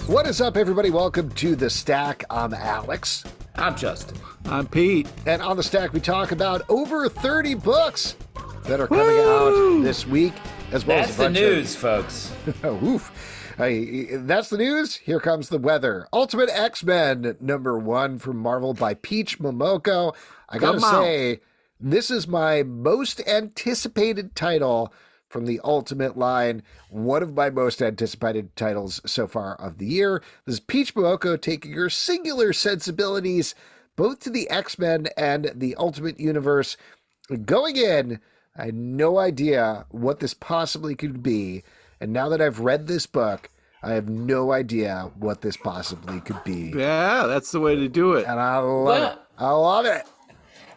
What is up, everybody? Welcome to The Stack. I'm Alex. I'm Justin. I'm Pete. And on The Stack, we talk about over 30 books that are coming out this week, as well That's as the news, folks. Oof. That's the news. Here comes the weather. Ultimate X-Men #1 from Marvel by Peach Momoko. I gotta say, this is my most anticipated title from the Ultimate line. One of my most anticipated titles so far of the year. This is Peach Momoko taking her singular sensibilities both to the X-Men and the Ultimate Universe. Going in, I had no idea what this possibly could be. And now that I've read this book, I have no idea what this possibly could be. Yeah, that's the way to do it. And I love it. I love it.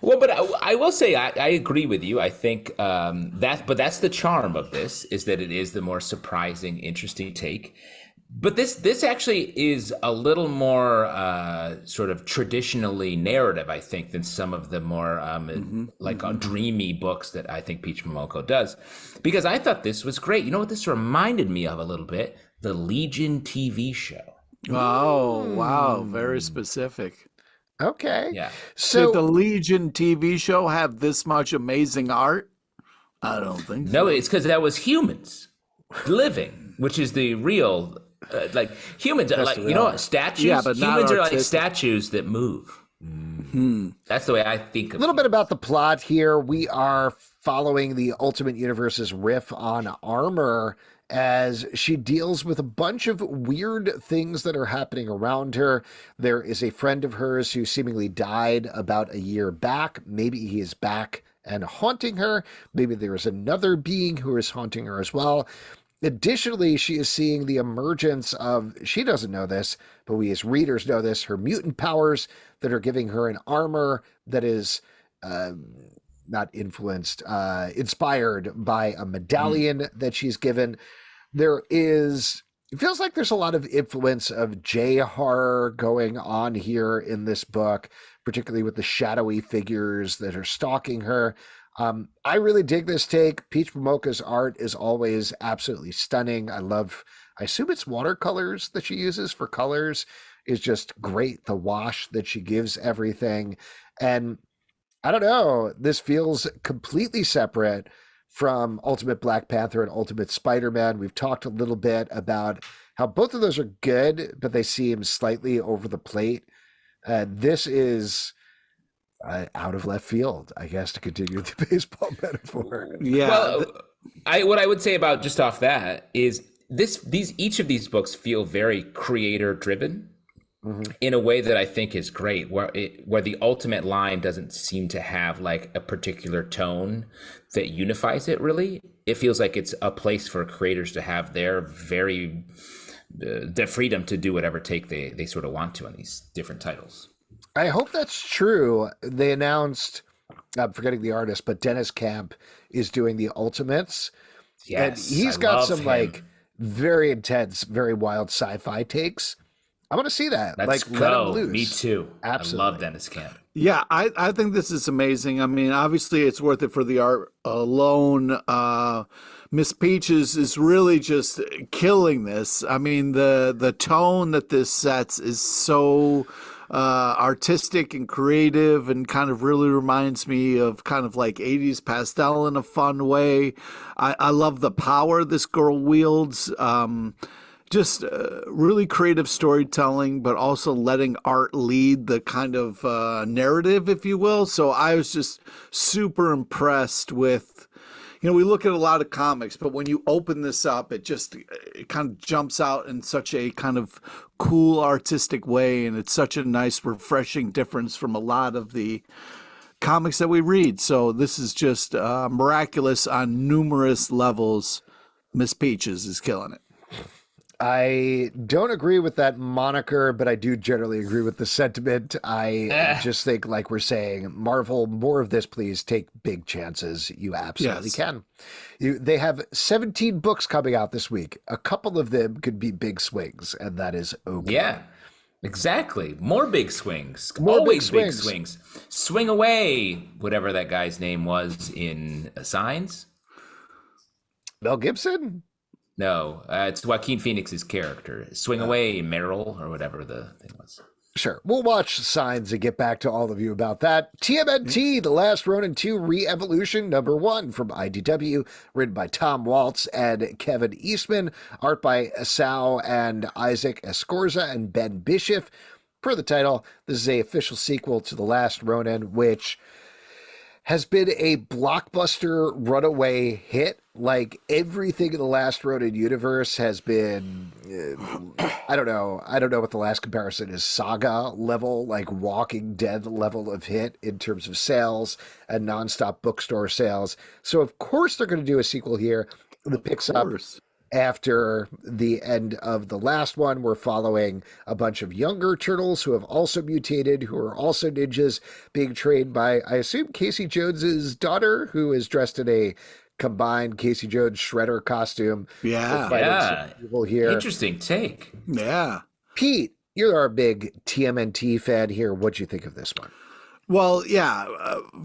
Well, but I will say I agree with you. I think that's the charm of this, is that it is the more surprising, interesting take. But this actually is a little more sort of traditionally narrative, I think, than some of the more dreamy books that I think Peach Momoko does. Because I thought this was great. You know what this reminded me of a little bit? The Legion TV show. Oh, wow. Very specific. Okay. Yeah. So did the Legion TV show have this much amazing art? I don't think so. No, it's because that was humans living, which is the real, humans are like, you know what, statues? Yeah, but not humans are like artistic. statues that move. That's the way I think a of little it. bit about the plot here. We are following the Ultimate Universe's riff on armor as she deals with a bunch of weird things that are happening around her. There is a friend of hers who seemingly died about a year back. Maybe he is back and haunting her. Maybe there is another being who is haunting her as well. Additionally, she is seeing the emergence of, she doesn't know this, but we as readers know this, her mutant powers that are giving her an armor that is not influenced, inspired by a medallion that she's given. It feels like there's a lot of influence of J-horror going on here in this book, particularly with the shadowy figures that are stalking her. I really dig this take. Peach Momoko's art is always absolutely stunning. I assume it's watercolors that she uses for colors, is just great. The wash that she gives everything. And I don't know, this feels completely separate from Ultimate Black Panther and Ultimate Spider-Man. We've talked a little bit about how both of those are good, but they seem slightly over the plate. This is out of left field, I guess, to continue the baseball metaphor. Yeah. Well, what I would say about just off that is each of these books feel very creator driven. In a way that I think is great, where the Ultimate line doesn't seem to have like a particular tone that unifies it. Really, it feels like it's a place for creators to have their freedom to do whatever take they sort of want to on these different titles. I hope that's true. They announced, I'm forgetting the artist, but Dennis Camp is doing the Ultimates. Yes, and he's I got love some him. like very intense, very wild sci-fi takes. I want to see that. Let's like, let him go. loose. Me too. Absolutely. I love Dennis Camp. Yeah, I think this is amazing. I mean, obviously it's worth it for the art alone. Miss Peaches is really just killing this. I mean, the tone that this sets is so artistic and creative, and kind of really reminds me of kind of like 80s pastel in a fun way. I love the power this girl wields. Just really creative storytelling, but also letting art lead the kind of narrative, if you will. So I was just super impressed with, we look at a lot of comics, but when you open this up, it kind of jumps out in such a kind of cool artistic way. And it's such a nice, refreshing difference from a lot of the comics that we read. So this is just miraculous on numerous levels. Miss Peaches is killing it. I don't agree with that moniker, but I do generally agree with the sentiment. I just think, like we're saying, Marvel, more of this, please. Take big chances. You absolutely can. They have 17 books coming out this week. A couple of them could be big swings, and that is okay. Yeah, exactly. More big swings. More Always big big swings. Swing away, whatever that guy's name was in Signs. Mel Gibson? No, it's Joaquin Phoenix's character. Swing Away, Meryl, or whatever the thing was. Sure. We'll watch Signs and get back to all of you about that. TMNT, The Last Ronin II Re-Evolution #1 from IDW, written by Tom Waltz and Kevin Eastman, art by Esau and Isaac Escorza and Ben Bishop. Per the title, this is a official sequel to The Last Ronin, which has been a blockbuster runaway hit. Like, everything in the Last Ronin universe has been, I don't know what the last comparison is, Saga level, like Walking Dead level of hit in terms of sales and nonstop bookstore sales. So of course they're going to do a sequel here that picks up after the end of the last one. We're following a bunch of younger turtles who have also mutated, who are also ninjas, being trained by, I assume, Casey Jones's daughter, who is dressed in a combined Casey Jones Shredder costume. Yeah. People here. Interesting take. Yeah. Pete, you're our big TMNT fan here. What'd you think of this one? Well, yeah.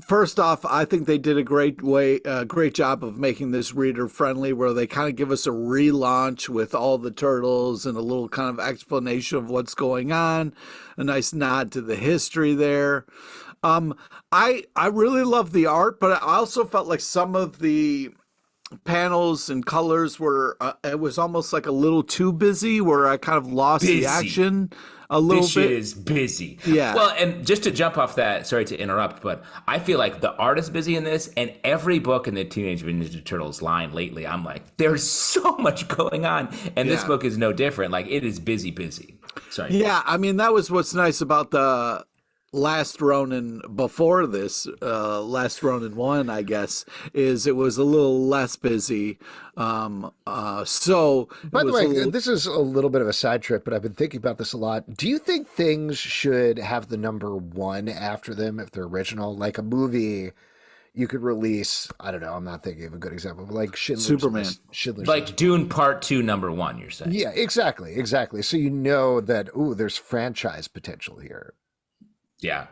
First off, I think they did a great job of making this reader friendly, where they kind of give us a relaunch with all the turtles and a little kind of explanation of what's going on. A nice nod to the history there. I really love the art, but I also felt like some of the panels and colors were it was almost like a little too busy, where I kind of lost the action a little bit. This shit is busy. Yeah. Well, and just to jump off that, sorry to interrupt, but I feel like the art is busy in this, and every book in the Teenage Mutant Ninja Turtles line lately, I'm like, there's so much going on, and this book is no different. Like, it is busy. Sorry. Yeah, I mean, that was what's nice about the Last Ronin before this, Last Ronin 1, I guess, is it was a little less busy. So, by the way, this is a little bit of a side trip, but I've been thinking about this a lot. Do you think things should have the number 1 after them if they're original? Like a movie you could release, I don't know, I'm not thinking of a good example, but like Superman. Schindler's Like List. Dune Part 2, #1, you're saying? Yeah, exactly. So you know that, there's franchise potential here. Yeah.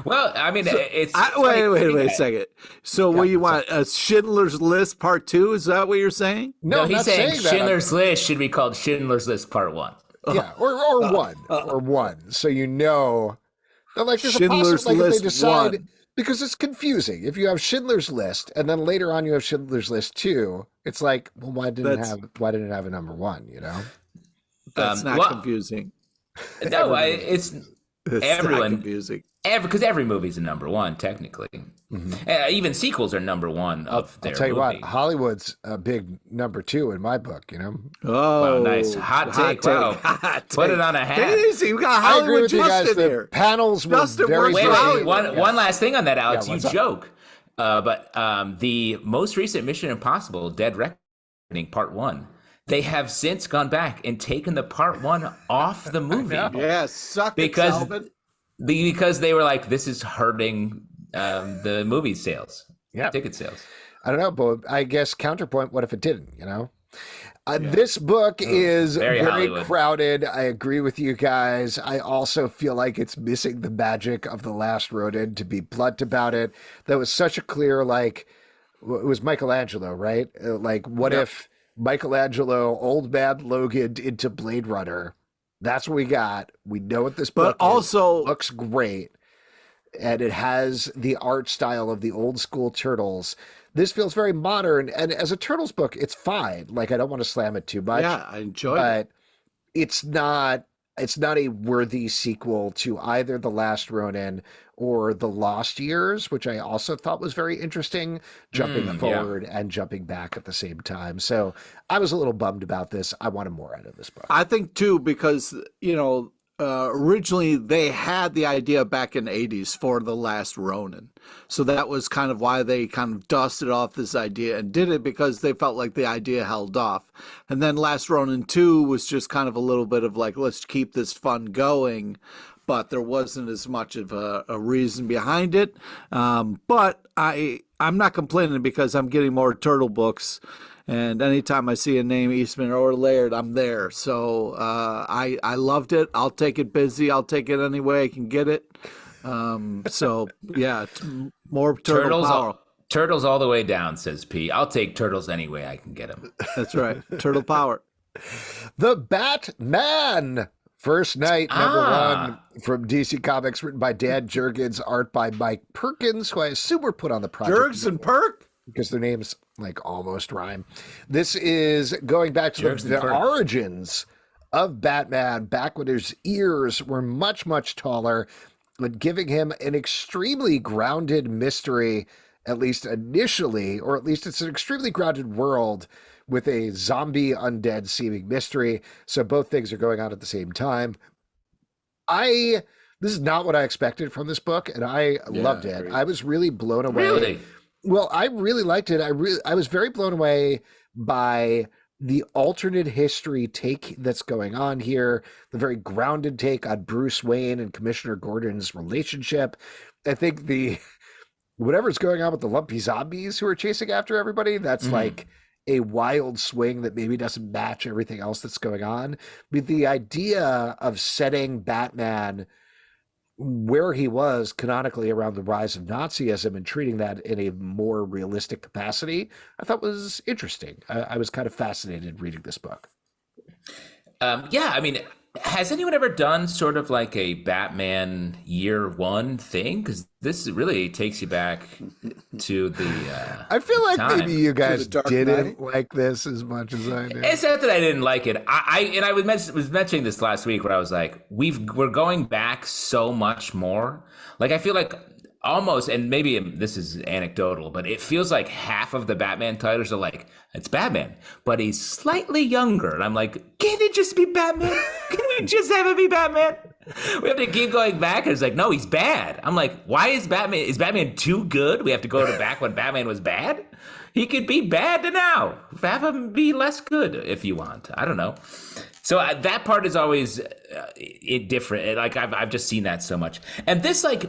Well, I mean, it's... wait a second. So what you want, a Schindler's List Part 2? Is that what you're saying? No, I'm he's not saying that. Schindler's List should be called Schindler's List Part 1. Yeah, or one. So you know, like there's Schindler's a possibility if List they decide 1. because it's confusing. If you have Schindler's List and then later on you have Schindler's List 2, it's like, well, why didn't it have a number 1? You know, that's not confusing. No, it's everyone. Not confusing. Because every movie's a number 1, technically. Mm-hmm. Even sequels are number 1 of their I'll tell you movie. what, Hollywood's a big number 2 in my book, you know? Oh, wow, nice. Hot take. Wow. Put it on a hat. Take it easy. We got I agree Hollywood with you guys. Justin The here. panels were Justin very works good. for Wait, Hollywood. one last thing on that, Alex. Yeah, you joke. But the most recent Mission Impossible, Dead Reckoning Part 1, they have since gone back and taken the Part 1 off the movie. Yeah, suck it, Salvin. Because they were like, this is hurting the movie sales, ticket sales. I don't know, but I guess counterpoint, what if it didn't, you know? This book is very crowded. I agree with you guys. I also feel like it's missing the magic of The Last Ronin, to be blunt about it. That was such a clear, like, it was Michelangelo, right? Like, what if Michelangelo, old man Logan into Blade Runner? That's what we got. We know what this book also looks great, and it has the art style of the old school Turtles. This feels very modern, and as a Turtles book, it's fine. Like, I don't want to slam it too much. Yeah, I enjoy it. But it's not a worthy sequel to either The Last Ronin or The Lost Years, which I also thought was very interesting, jumping forward and jumping back at the same time. So I was a little bummed about this. I wanted more out of this book. I think, too, because, originally they had the idea back in the 80s for The Last Ronin. So that was kind of why they kind of dusted off this idea and did it, because they felt like the idea held off. And then Last Ronin 2 was just kind of a little bit of like, let's keep this fun going. But there wasn't as much of a reason behind it. But I'm not complaining, because I'm getting more Turtle books. And anytime I see a name, Eastman or Laird, I'm there. So I loved it. I'll take it busy. I'll take it any way I can get it. So, yeah, more Turtle power. Turtles all the way down, says P. I'll take turtles any way I can get them. That's right. Turtle power. The Batman. First Night, #1 from DC Comics, written by Dan Jurgens, art by Mike Perkins, who I assume were put on the project. Jurgens and Perk? Because their names like almost rhyme. This is going back to the origins of Batman, back when his ears were much, much taller, but giving him an extremely grounded mystery, at least initially, or at least it's an extremely grounded world with a zombie undead seeming mystery. So both things are going on at the same time. This is not what I expected from this book, and I loved it. I was really blown away. Really? Well, I really liked it. I was very blown away by the alternate history take that's going on here, the very grounded take on Bruce Wayne and Commissioner Gordon's relationship. I think whatever's going on with the lumpy zombies who are chasing after everybody, that's like a wild swing that maybe doesn't match everything else that's going on. But the idea of setting Batman where he was canonically around the rise of Nazism and treating that in a more realistic capacity, I thought was interesting. I was kind of fascinated reading this book. Yeah, I mean, has anyone ever done sort of like a Batman year one thing? Because this really takes you back to the I feel like time. maybe you guys didn't like this as much as I did. It's not that I didn't like it. I was mentioning this last week where I was like, we're going back so much more. Like, I feel like almost, and maybe this is anecdotal, but it feels like half of the Batman titles are like, it's Batman, but he's slightly younger. And I'm like, can it just be Batman? Can we just have it be Batman? We have to keep going back. And it's like, no, he's bad. I'm like, why is Batman too good? We have to go to back when Batman was bad? He could be bad to now. Have him be less good if you want. I don't know. So that part is always different. Like, I've just seen that so much. And this, like...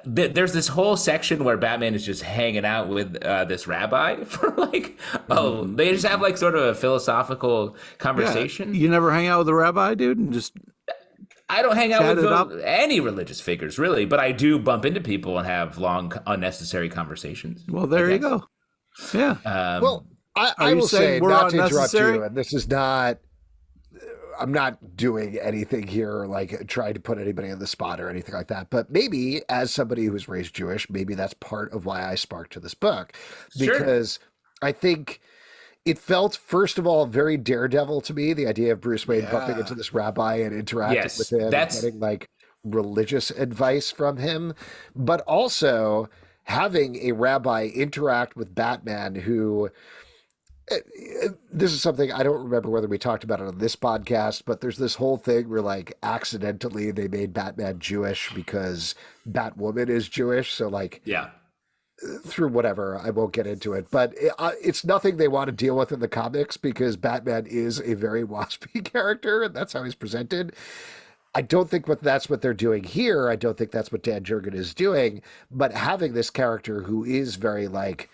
there's this whole section where Batman is just hanging out with this rabbi for like, they just have like sort of a philosophical conversation. Yeah. You never hang out with a rabbi, dude, and just I don't hang out with any religious figures, really, but I do bump into people and have long, unnecessary conversations. Well, there you go. Yeah. Well, I will say, not to interrupt you, and this is not... I'm not doing anything here, like trying to put anybody on the spot or anything like that. But maybe as somebody who was raised Jewish, maybe that's part of why I sparked to this book. Because I think it felt, first of all, very Daredevil to me, the idea of Bruce Wayne bumping into this rabbi and interacting with him and getting like religious advice from him. But also having a rabbi interact with Batman who... This is something I don't remember whether we talked about it on this podcast, but there's this whole thing where like accidentally they made Batman Jewish because Batwoman is Jewish. So like, through whatever, I won't get into it, but it's nothing they want to deal with in the comics because Batman is a very waspy character and that's how he's presented. I don't think that's what they're doing here. I don't think that's what Dan Jurgens is doing, but having this character who is very like,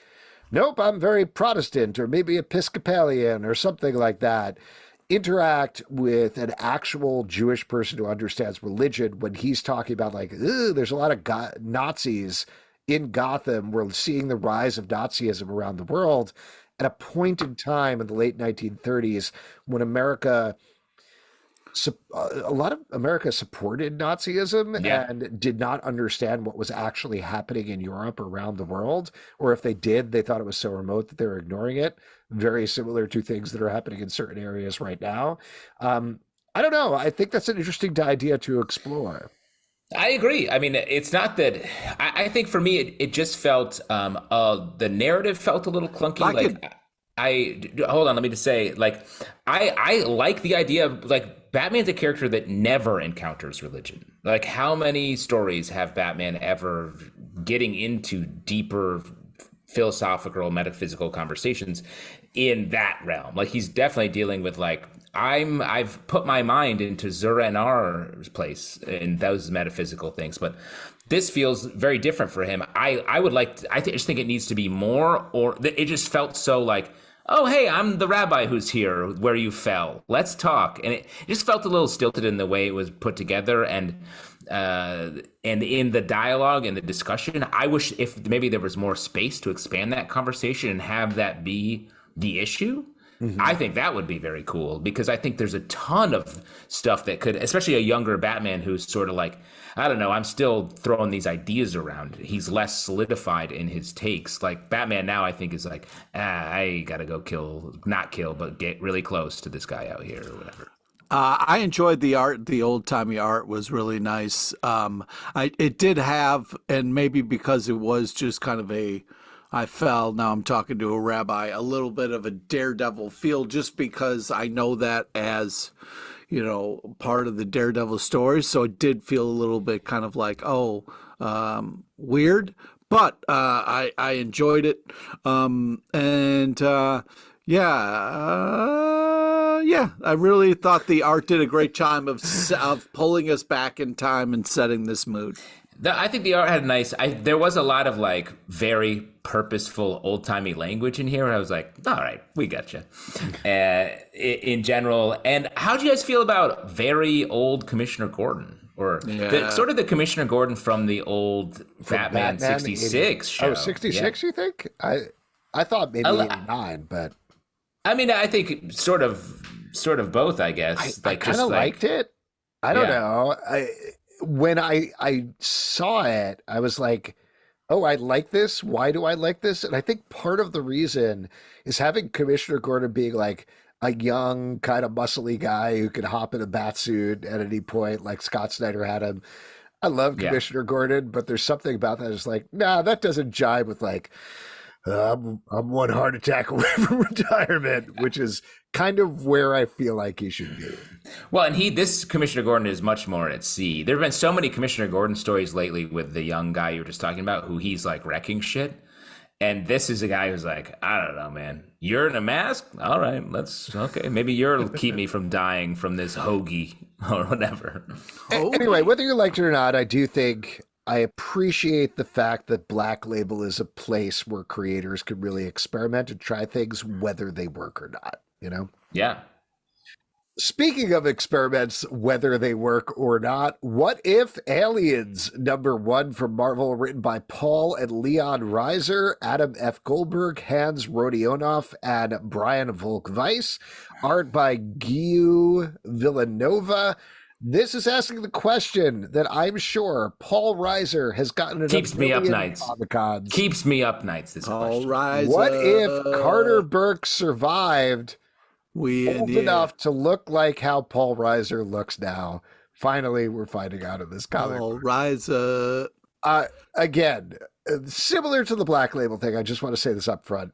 nope, I'm very Protestant or maybe Episcopalian or something like that, interact with an actual Jewish person who understands religion when he's talking about like, there's a lot of Nazis in Gotham. We're seeing the rise of Nazism around the world at a point in time in the late 1930s when a lot of America supported Nazism and did not understand what was actually happening in Europe around the world. Or if they did, they thought it was so remote that they were ignoring it. Very similar to things that are happening in certain areas right now. I don't know. I think that's an interesting idea to explore. I agree. I mean, it's not that I think for me, it just felt the narrative felt a little clunky. Hold on. Let me just say, like, I like the idea of like, Batman's a character that never encounters religion. Like, how many stories have Batman ever getting into deeper philosophical, metaphysical conversations in that realm? Like, he's definitely dealing with like, I've put my mind into Zur-En-Ar's place in those metaphysical things, but this feels very different for him. I just think it needs to be more, or it just felt so like, oh, hey, I'm the rabbi who's here where you fell. Let's talk. And it just felt a little stilted in the way it was put together. And And in the dialogue and the discussion, I wish if maybe there was more space to expand that conversation and have that be the issue. I think that would be very cool, because I think there's a ton of stuff that could, especially a younger Batman who's sort of like, I don't know, I'm still throwing these ideas around. He's less solidified in his takes. Like Batman now, I think is like, I gotta go not kill, but get really close to this guy out here or whatever. I enjoyed the art. The old timey art was really nice. It did have, and maybe because it was just kind of now I'm talking to a rabbi, a little bit of a Daredevil feel, just because I know that as, part of the Daredevil story. So it did feel a little bit kind of like, weird, but I enjoyed it. I really thought the art did a great job of pulling us back in time and setting this mood. I think the art had there was a lot of like very purposeful old timey language in here. And I was like, all right, we gotcha. In general. And how do you guys feel about very old Commissioner Gordon? Or sort of the Commissioner Gordon from the old Batman 66 show? Oh, 66, you think? I thought maybe 89, but... I mean, I think sort of both, I guess. I kind of liked it. I don't know. When I saw it, I was like, oh, I like this. Why do I like this? And I think part of the reason is having Commissioner Gordon being like a young, kind of muscly guy who could hop in a bat suit at any point, like Scott Snyder had him. I love Commissioner Gordon, but there's something about that that's like, nah, that doesn't jive with like, I'm one heart attack away from retirement, which is kind of where I feel like he should be. Well, and this Commissioner Gordon is much more at sea. There have been so many Commissioner Gordon stories lately with the young guy you were just talking about, who he's like wrecking shit. And this is a guy who's like, I don't know, man. You're in a mask? All right, okay. Maybe you'll keep me from dying from this hoagie or whatever. Anyway, whether you liked it or not, I do think I appreciate the fact that Black Label is a place where creators can really experiment and try things, whether they work or not, Yeah. Speaking of experiments, whether they work or not, What If Aliens #1 from Marvel, written by Paul and Leon Reiser, Adam F. Goldberg, Hans Rodionoff, and Brian Volk-Weiss, art by Guiu Vilanova. This is asking the question that I'm sure Paul Reiser has gotten at Keeps me up nights. Comic-Cons. Keeps me up nights, this Paul question. Reiser. What if Carter Burke survived old enough to look like how Paul Reiser looks now? Finally, we're finding out in this comic. Paul Reiser. Again, similar to the Black Label thing, I just want to say this up front.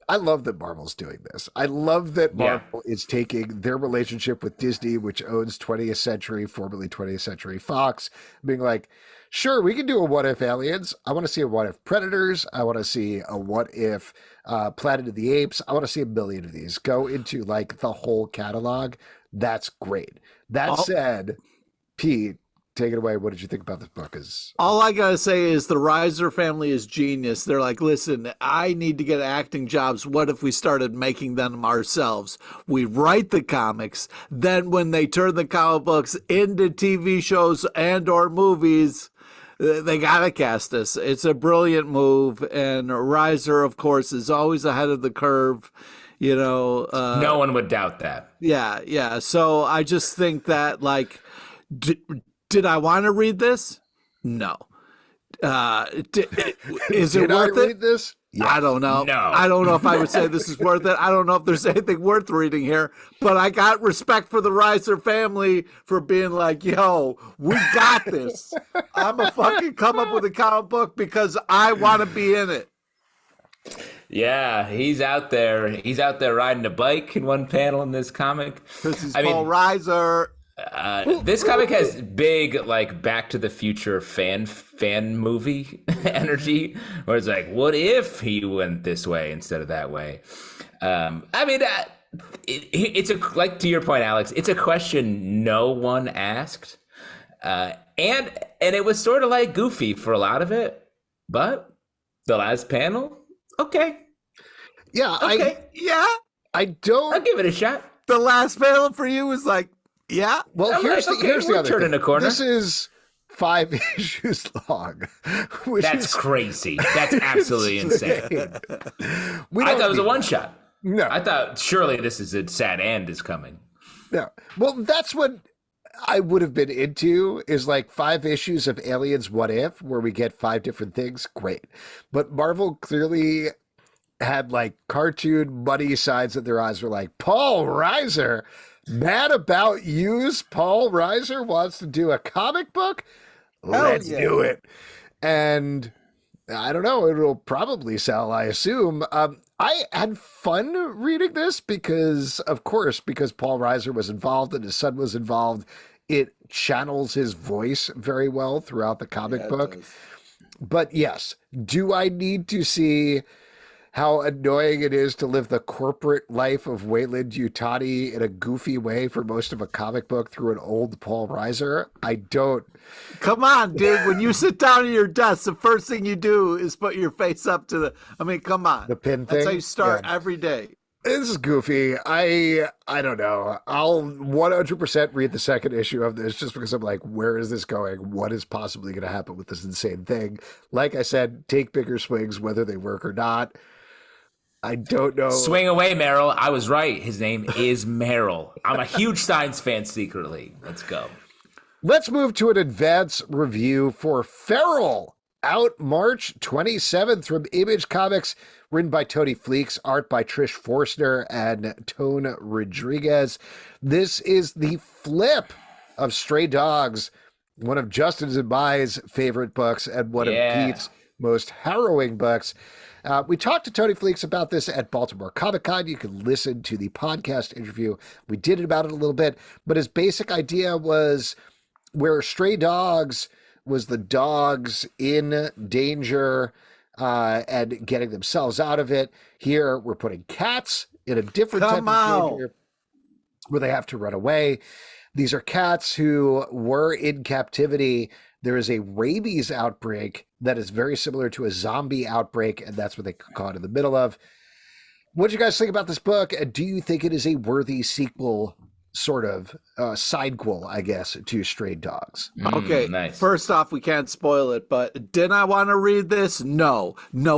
I love that Marvel's doing this. I love that Marvel is taking their relationship with Disney, which owns 20th Century, formerly 20th Century Fox, being like, sure, we can do a What If Aliens. I want to see a What If Predators. I want to see a What If Planet of the Apes. I want to see a million of these. Go into like the whole catalog. That's great. That said, Pete, take it away. What did you think about this book? All I gotta say is the Reiser family is genius. They're like, listen, I need to get acting jobs. What if we started making them ourselves? We write the comics. Then when they turn the comic books into TV shows and or movies, they gotta cast us. It's a brilliant move. And Reiser, of course, is always ahead of the curve. No one would doubt that. Yeah. So I just think that, like, did I want to read this? No. Is it worth it? Read this? Yes. I don't know. No. I don't know if I would say this is worth it. I don't know if there's anything worth reading here, but I got respect for the Reiser family for being like, yo, we got this. I'm going to fucking come up with a comic book because I want to be in it. Yeah, he's out there. He's out there riding a bike in one panel in this comic. Because he's Paul Reiser. This comic has big, like, Back to the Future fan movie energy, where it's like, what if he went this way instead of that way? I mean, it's like, to your point, Alex, it's a question no one asked, and it was sort of like goofy for a lot of it, but the last panel, okay, I don't. I'll give it a shot. The last panel for you was like. Yeah. Well, here's the other turning thing. a corner. This is 5 issues long, which That's is crazy. That's absolutely insane. We I don't thought it was a need one that. shot. No. I thought surely this is a sad end is coming. No. Well, that's what I would have been into, is like 5 issues of Aliens What If, where we get 5 different things. Great. But Marvel clearly had like cartoon muddy sides of their eyes, were like, Paul Reiser, mad about yous. Paul Reiser wants to do a comic book. Let's do it. And I don't know, it'll probably sell, I assume. I had fun reading this because, of course, because Paul Reiser was involved and his son was involved, it channels his voice very well throughout the comic book. But yes, do I need to see how annoying it is to live the corporate life of Wayland Yutani in a goofy way for most of a comic book through an old Paul Reiser? I don't. Come on, dude. When you sit down at your desk, the first thing you do is put your face up to the. I mean, come on. The pin That's thing? how you start Yeah. every day. This is goofy. I don't know. I'll 100% read the second issue of this just because I'm like, where is this going? What is possibly going to happen with this insane thing? Like I said, take bigger swings, whether they work or not. I don't know. Swing away, Merrill. I was right. His name is Merrill. I'm a huge Steins fan secretly. Let's go. Let's move to an advance review for Feral, out March 27th from Image Comics, written by Tony Fleecs, art by Trish Forstner and Tone Rodriguez. This is the flip of Stray Dogs, one of Justin's and my favorite books and one of Pete's most harrowing books. We talked to Tony Fleecs about this at Baltimore Comic Con. You can listen to the podcast interview. We did about it a little bit, but his basic idea was where Stray Dogs was the dogs in danger and getting themselves out of it. Here, we're putting cats in a different type of danger where they have to run away. These are cats who were in captivity. There is a rabies outbreak that is very similar to a zombie outbreak, and that's what they got caught in the middle of. What do you guys think about this book? And do you think it is a worthy sequel, sort of sidequel, I guess, to Stray Dogs? Okay, nice. First off, we can't spoil it, but did I want to read this? No,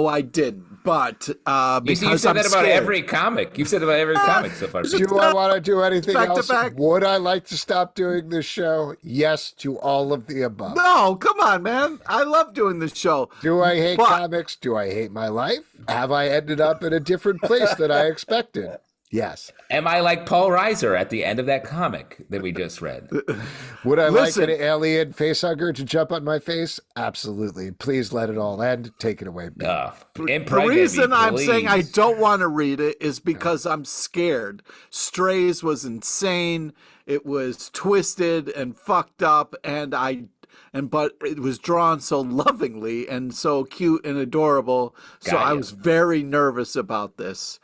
I didn't. But because you said I'm that about scared. every comic. You've said about every comic so far. Do I want to do anything Back to else? back. Would I like to stop doing this show? Yes, to all of the above. No, come on, man. I love doing this show. Do I hate But- comics? Do I hate my life? Have I ended up in a different place than I expected? Yes. Am I like Paul Reiser at the end of that comic that we just read? Would I Listen. like an alien facehugger to jump on my face? Absolutely. Please let it all end. Take it away. The Impregnate me, reason I'm please. saying I don't want to read it is because I'm scared. Strays was insane. It was twisted and fucked up, but it was drawn so lovingly and so cute and adorable. So Got I you. was very nervous about this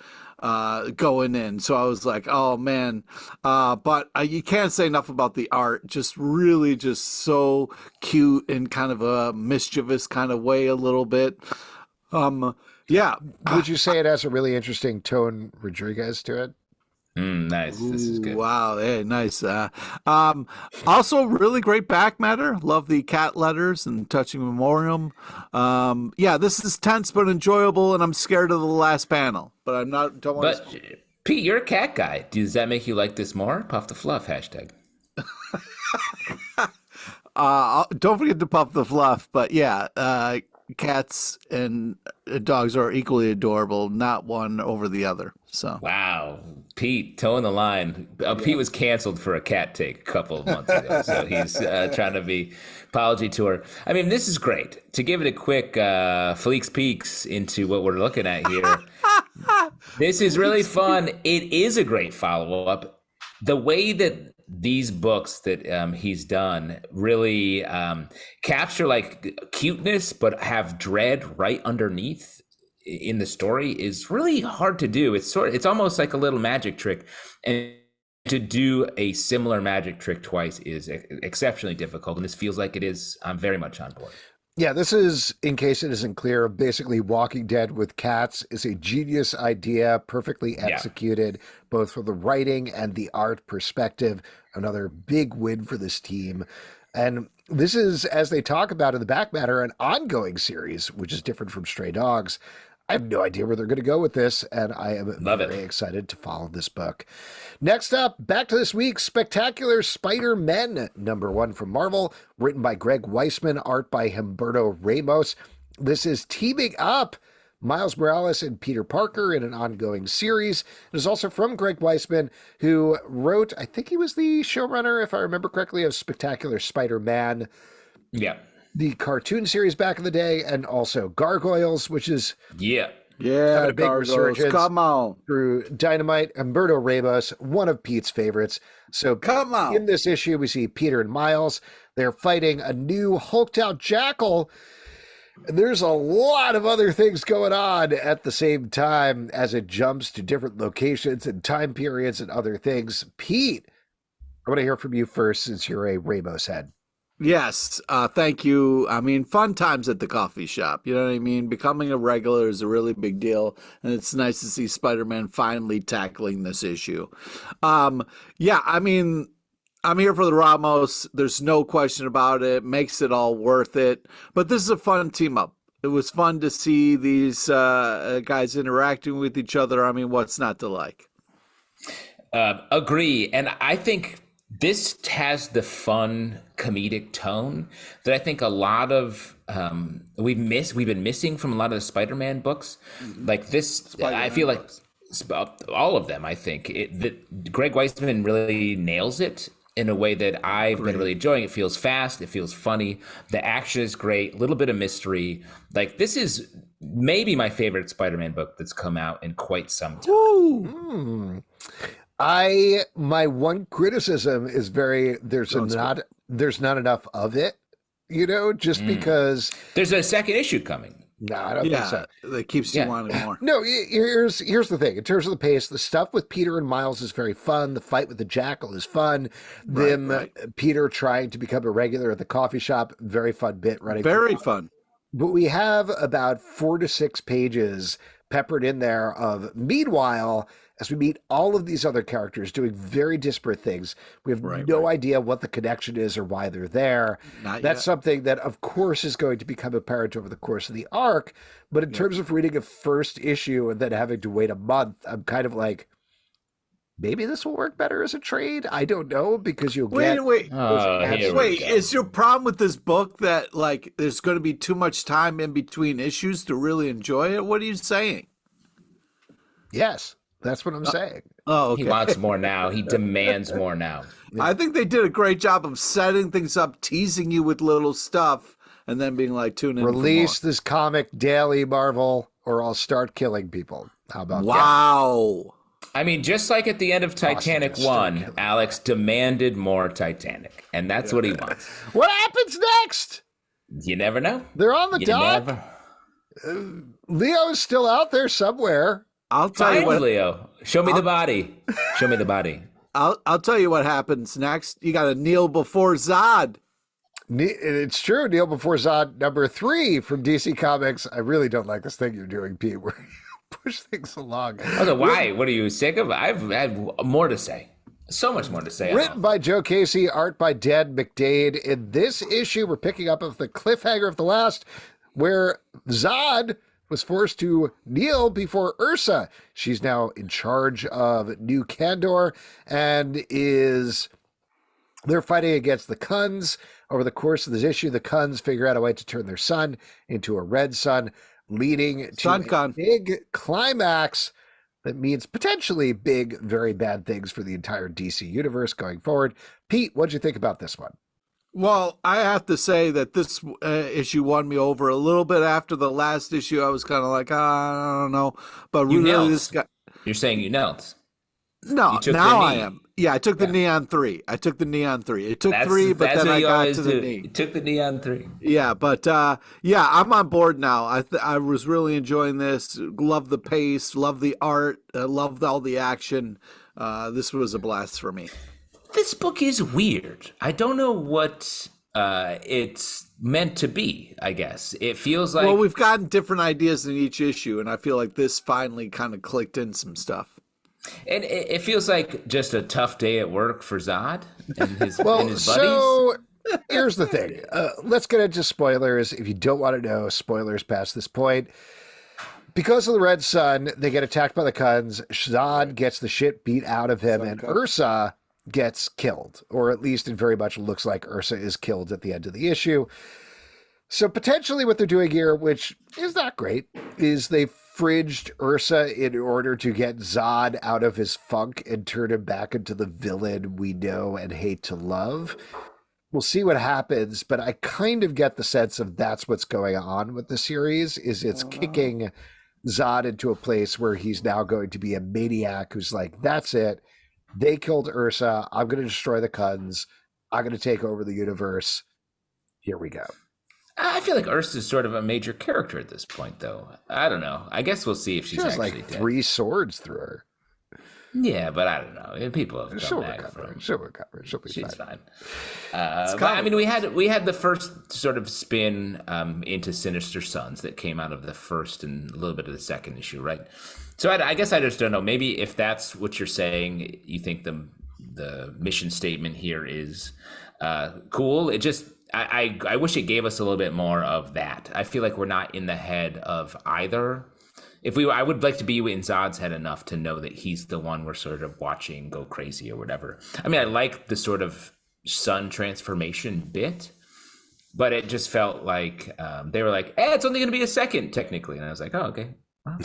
going in. So I was like, oh man. But you can't say enough about the art. Just really just so cute in kind of a mischievous kind of way a little bit. Yeah. Would you say it has a really interesting Tone Rodriguez to it? Nice. This is good. Wow, hey, nice. Also, really great back matter. Love the cat letters and touching memoriam. Yeah, this is tense but enjoyable, and I'm scared of the last panel. But I'm not. Don't want But Pete, you're a cat guy. Does that make you like this more? Puff the fluff hashtag. don't forget to puff the fluff. But yeah, cats and dogs are equally adorable. Not one over the other. So Wow, Pete, toeing the line. Pete was canceled for a cat take a couple of months ago, so he's trying to be apology tour. I mean, this is great. To give it a quick Fleecs Peaks into what we're looking at here, this is really fun. It is a great follow-up. The way that these books that he's done really capture like cuteness, but have dread right underneath in the story is really hard to do. It's almost like a little magic trick, and to do a similar magic trick twice is exceptionally difficult. And this feels like it is. I'm very much on board. Yeah, this is, in case it isn't clear, basically Walking Dead with cats is a genius idea, perfectly executed, both from the writing and the art perspective. Another big win for this team. And this is, as they talk about in the back matter, an ongoing series, which is different from Stray Dogs. I have no idea where they're going to go with this, and I am very excited to follow this book. Next up, back to this week's Spectacular Spider-Men, #1 from Marvel, written by Greg Weisman, art by Humberto Ramos. This is teaming up Miles Morales and Peter Parker in an ongoing series. It is also from Greg Weisman, who wrote, I think he was the showrunner, if I remember correctly, of Spectacular Spider-Man. Yeah. The cartoon series back in the day, and also Gargoyles, which is yeah, having a big resurgence. Come on. Through Dynamite. Humberto Ramos, one of Pete's favorites. So come on. In this issue, we see Peter and Miles. They're fighting a new hulked out Jackal. There's a lot of other things going on at the same time as it jumps to different locations and time periods and other things. Pete, I want to hear from you first since you're a Ramos head. Yes, thank you. I mean, fun times at the coffee shop. You know what I mean? Becoming a regular is a really big deal, and it's nice to see Spider-Man finally tackling this issue. Yeah, I mean, I'm here for the Ramos. There's no question about it. Makes it all worth it. But this is a fun team up. It was fun to see these guys interacting with each other. I mean, what's not to like? Agree. And I think this has the fun comedic tone that I think a lot of we've been missing from a lot of the Spider-Man books. Like this, Spider-Man I feel books. Like all of them. I think that Greg Weisman really nails it in a way that I've been really enjoying. It feels fast. It feels funny. The action is great. A little bit of mystery. Like this is maybe my favorite Spider-Man book that's come out in quite some time. My one criticism is there's not enough of it, you know, just because there's a second issue coming. No, I don't think so. That keeps you wanting more. No, here's the thing. In terms of the pace, the stuff with Peter and Miles is very fun. The fight with the Jackal is fun. Peter trying to become a regular at the coffee shop, very fun bit. Running very fun. But we have about 4 to 6 pages peppered in there of meanwhile, as we meet all of these other characters doing very disparate things. We have no idea what the connection is or why they're there. That's something that, of course, is going to become apparent over the course of the arc. But in terms of reading a first issue and then having to wait a month, I'm kind of like, maybe this will work better as a trade. I don't know, because you'll get... Wait, is your problem with this book that, like, there's going to be too much time in between issues to really enjoy it? What are you saying? Yes. That's what I'm saying. Oh, okay. He wants more now. He demands more now. I think they did a great job of setting things up, teasing you with little stuff, and then being like, tune in. Release this comic daily, Marvel, or I'll start killing people. How about that? Wow. I mean, just like at the end of Titanic 1, Alex demanded more Titanic, and that's what he wants. What happens next? You never know. They're on the dock. Leo is still out there somewhere. I'll tell you what, Leo. Show me the body. Show me the body. I'll tell you what happens next. You got to kneel before Zod. It's true. Kneel before Zod #3 from DC Comics. I really don't like this thing you're doing, Pete, where you push things along. Why? What are you sick of? I've had more to say. So much more to say. Written by Joe Casey, art by Dan McDaid. In this issue, we're picking up of the cliffhanger of the last, where Zod was forced to kneel before Ursa. She's now in charge of New Kandor and they're fighting against the Kuns. Over the course of this issue, the Kuns figure out a way to turn their sun into a red sun, leading to a big climax that means potentially big, very bad things for the entire DC universe going forward. Pete, what'd you think about this one? Well, I have to say that this issue won me over a little bit. After the last issue, I was kind of like, I don't know. But really, this guy... You're saying you knelt. No, now I am. Yeah, I took the Neon 3. It took 3, but then I got to the knee. You took the Neon 3. Yeah, but I'm on board now. I was really enjoying this. Love the pace, love the art, loved all the action. This was a blast for me. This book is weird. I don't know what it's meant to be, I guess. It feels like... Well, we've gotten different ideas in each issue, and I feel like this finally kind of clicked in some stuff. And it feels like just a tough day at work for Zod and his, and his buddies. So Here's the thing. Let's get into spoilers. If you don't want to know spoilers past this point, because of the Red Sun, they get attacked by the Kuns. Zod gets the shit beat out of him, and Ursa gets killed, or at least it very much looks like Ursa is killed at the end of the issue. So potentially what they're doing here, which is not great, is they fridged Ursa in order to get Zod out of his funk and turn him back into the villain we know and hate to love. We'll see what happens, but I kind of get the sense of that's what's going on with the series, is it's kicking Zod into a place where he's now going to be a maniac who's like, that's it. They killed Ursa. I'm going to destroy the Kuns. I'm going to take over the universe. Here we go. I feel like Ursa's sort of a major character at this point, though. I don't know. I guess we'll see if she's actually like dead. 3 swords through her. Yeah, but I don't know. People have come She'll back recover. from. She'll recover. She'll be She's fine. But, I mean, we had the first sort of spin into Sinister Sons that came out of the first and a little bit of the second issue, right? So I guess I just don't know. Maybe if that's what you're saying, you think the mission statement here is cool. It just I wish it gave us a little bit more of that. I feel like we're not in the head of either. I would like to be in Zod's head enough to know that he's the one we're sort of watching go crazy or whatever. I mean, I like the sort of sun transformation bit, but it just felt like they were like, it's only going to be a second technically. And I was like, oh, okay. Wow.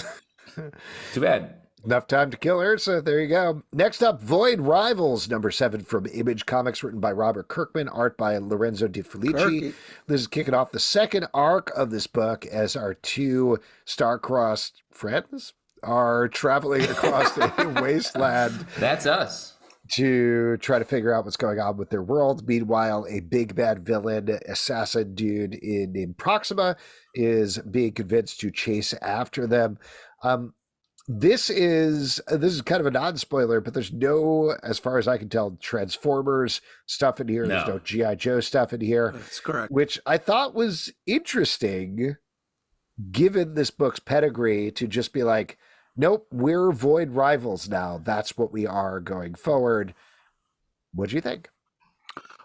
Too bad. Enough time to kill Ursa. There you go. Next up, Void Rivals, number 7 from Image Comics, written by Robert Kirkman, art by Lorenzo De Felici. This is kicking off the second arc of this book as our 2 star-crossed friends are traveling across a wasteland. That's us. To try to figure out what's going on with their world. Meanwhile, a big bad villain, assassin dude named Proxima, is being convinced to chase after them. This is kind of a non-spoiler, but there's no, as far as I can tell, Transformers stuff in here. No. There's no G.I. Joe stuff in here. That's correct. Which I thought was interesting, given this book's pedigree, to just be like, nope, we're Void Rivals now. That's what we are going forward. What do you think?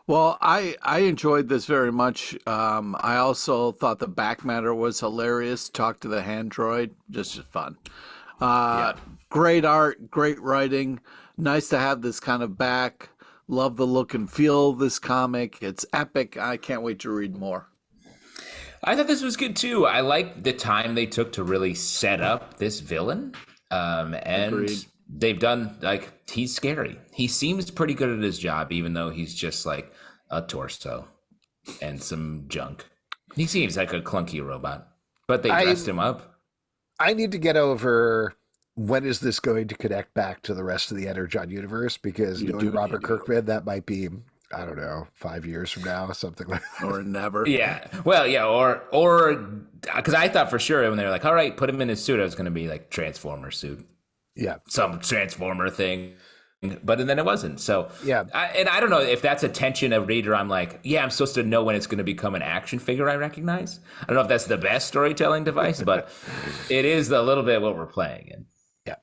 Well, I enjoyed this very much. I also thought the back matter was hilarious. Talk to the hand droid, just fun. Great art, great writing. Nice to have this kind of back. Love the look and feel of this comic. It's epic. I can't wait to read more. I thought this was good too. I like the time they took to really set up this villain. And Agreed. They've done, like, he's scary. He seems pretty good at his job, even though he's just like a torso and some junk. He seems like a clunky robot, but they dressed him up. I need to get over when is this going to connect back to the rest of the Energon universe, because knowing Robert Kirkman, that might be, I don't know, 5 years from now, something like that. Or never. Yeah. Well, yeah, or because I thought for sure when they were like, all right, put him in his suit, I was going to be like Transformer suit. Yeah. Some Transformer thing. But then it wasn't. So, yeah. I don't know if that's a tension of reader. I'm like, yeah, I'm supposed to know when it's going to become an action figure I recognize. I don't know if that's the best storytelling device, but it is a little bit what we're playing in. Yeah.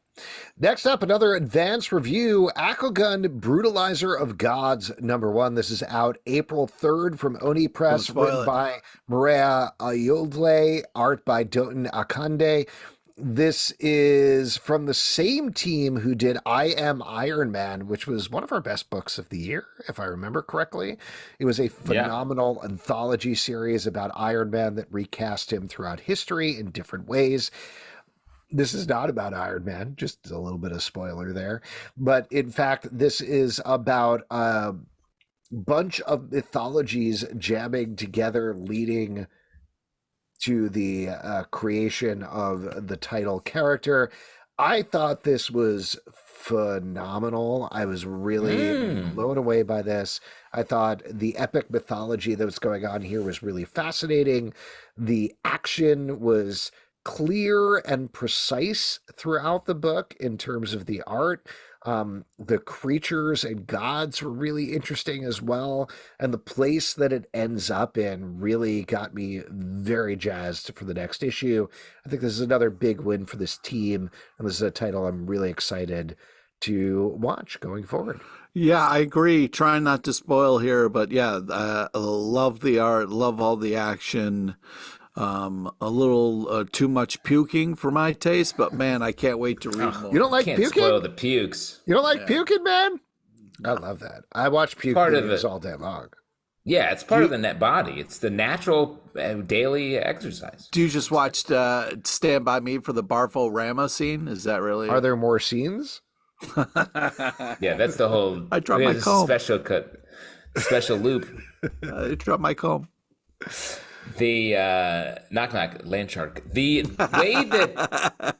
Next up, another advanced review, Akugun Brutalizer of Gods, number 1. This is out April 3rd from Oni Press, written by Maria Ayodle, art by Doten Akande. This is from the same team who did I Am Iron Man, which was one of our best books of the year, if I remember correctly. It was a phenomenal anthology series about Iron Man that recast him throughout history in different ways. This is not about Iron Man, just a little bit of spoiler there. But in fact, this is about a bunch of mythologies jamming together, leading to the creation of the title character. I thought this was phenomenal. I was really blown away by this. I thought the epic mythology that was going on here was really fascinating. The action was clear and precise throughout the book in terms of the art. The creatures and gods were really interesting as well. And the place that it ends up in really got me very jazzed for the next issue. I think this is another big win for this team. And this is a title I'm really excited to watch going forward. Yeah, I agree. Trying not to spoil here, but yeah, love the art, love all the action. A little too much puking for my taste, but man, I can't wait to read more. You don't like Can't puking? spoil the pukes. You don't like puking, man? I love that. I watch puke videos all day long. Yeah, it's part of the net body. It's the natural daily exercise. Do you just watch Stand By Me for the Barfo Rama scene? Is that really? Are there more scenes? Yeah, that's the whole. I dropped my comb. Special cut, special loop. I dropped my comb. The knock knock land shark. The way that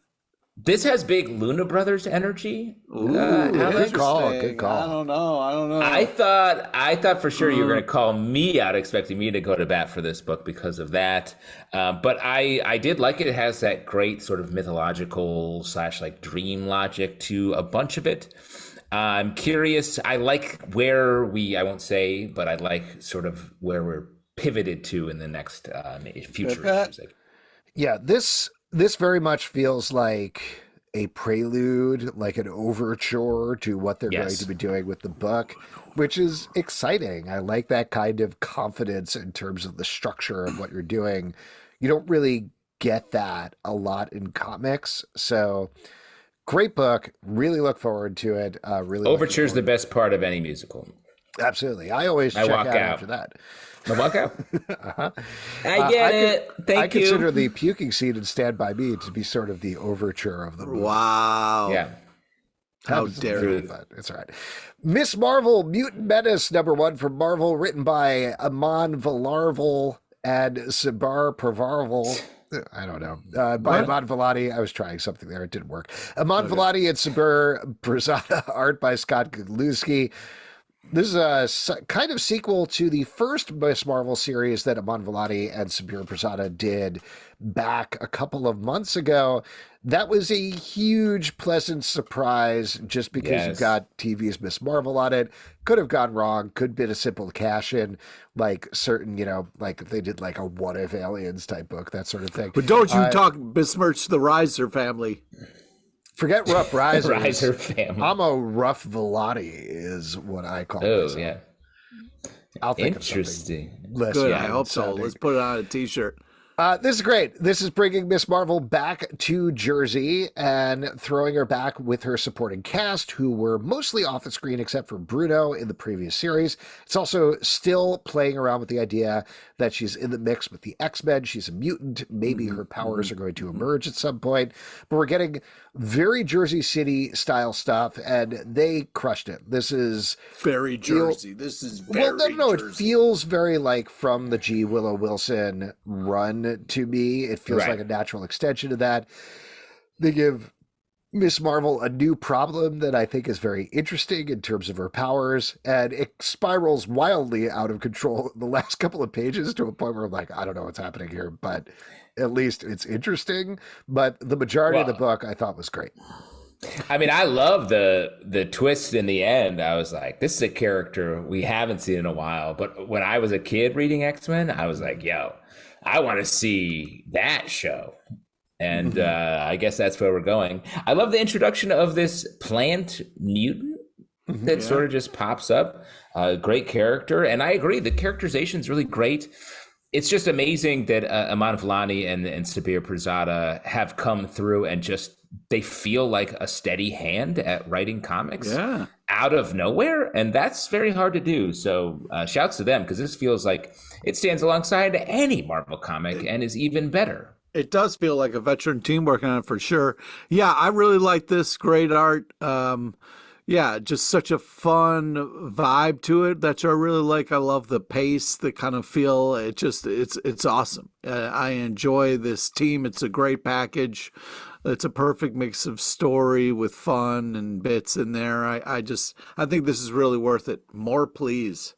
this has big Luna Brothers energy. Good call. Good call. I don't know. I thought for sure you were going to call me out, expecting me to go to bat for this book because of that. But I did like it. It has that great sort of mythological / like dream logic to a bunch of it. I'm curious. I like where I won't say, but I like sort of where we're pivoted to in the next future issues. Yeah, this very much feels like a prelude, like an overture to what they're going to be doing with the book, which is exciting. I like that kind of confidence in terms of the structure of what you're doing. You don't really get that a lot in comics. So great book. Really look forward to it. Overture's the best part of any musical. Absolutely. I always check out after that. I walk out. I get it. Thank you. I consider the puking scene in Stand By Me to be sort of the overture of the movie. Wow. Yeah. How dare you? But it's all right. Miss Marvel, Mutant Menace, #1 from Marvel, written by Aman Villarval and Sabar Pravarval. I don't know. By Aman Vellani. I was trying something there. It didn't work. Aman Vellani and Sabar Brazada, art by Scott Godlewski. This is a kind of sequel to the first Miss Marvel series that Aman Vellani and Sabir Prasada did back a couple of months ago. That was a huge, pleasant surprise just because you've got TV's Miss Marvel on it. Could have gone wrong. Could have been a simple cash-in, like certain, like if they did like a What If Aliens type book, that sort of thing. But don't you besmirch the Reiser family. Forget Rough Reiser. Reiser family. I'm a Rough Vellani is what I call it. Oh, yeah. I'll think Interesting. of something. Good, I hope so. Let's put it on a t-shirt. This is great. This is bringing Miss Marvel back to Jersey and throwing her back with her supporting cast, who were mostly off the screen except for Bruno in the previous series. It's also still playing around with the idea that she's in the mix with the X-Men. She's a mutant. Maybe her powers are going to emerge at some point. But we're getting very Jersey City style stuff, and they crushed it. This is very Jersey. This is very no. Jersey. It feels very like from the G. Willow Wilson run to me. It feels like a natural extension of that. They give Miss Marvel a new problem that I think is very interesting in terms of her powers, and it spirals wildly out of control in the last couple of pages to a point where I'm like, I don't know what's happening here, but at least it's interesting. But the majority of the book I thought was great. I mean, I love the twist in the end. I was like, this is a character we haven't seen in a while. But when I was a kid reading X-Men, I was like, yo, I want to see that show. And I guess that's where we're going. I love the introduction of this plant mutant that sort of just pops up. Great character. And I agree, the characterization is really great. It's just amazing that Aman Vellani and Sabir Prasada have come through and just, they feel like a steady hand at writing comics out of nowhere. And that's very hard to do. So shouts to them, because this feels like it stands alongside any Marvel comic and is even better. It does feel like a veteran team working on it for sure. Yeah, I really like this. Great art. Just such a fun vibe to it that I really like. I love the pace, the kind of feel. It's awesome. I enjoy this team. It's a great package. It's a perfect mix of story with fun and bits in there. I think this is really worth it. More, please.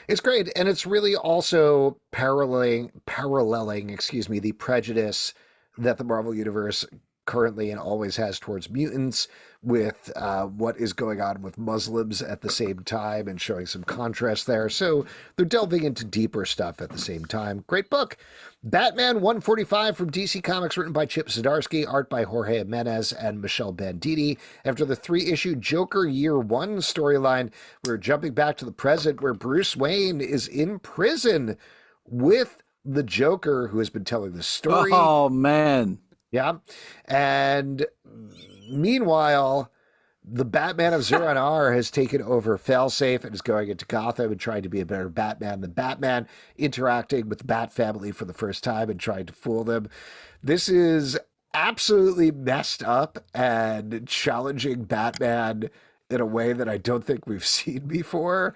It's great, and it's really also paralleling, the prejudice that the Marvel Universe currently and always has towards mutants, with what is going on with Muslims at the same time, and showing some contrast there. So they're delving into deeper stuff at the same time. Great book. Batman 145 from DC Comics, written by Chip Zdarsky, art by Jorge Jimenez and Michelle Banditti. After the 3-issue Joker Year 1 storyline, we're jumping back to the present, where Bruce Wayne is in prison with the Joker, who has been telling the story. Oh, man. Yeah. And meanwhile, the Batman of Zur-En-Arrh has taken over Failsafe and is going into Gotham and trying to be a better Batman than Batman, interacting with the Bat family for the first time and trying to fool them. This is absolutely messed up and challenging Batman in a way that I don't think we've seen before.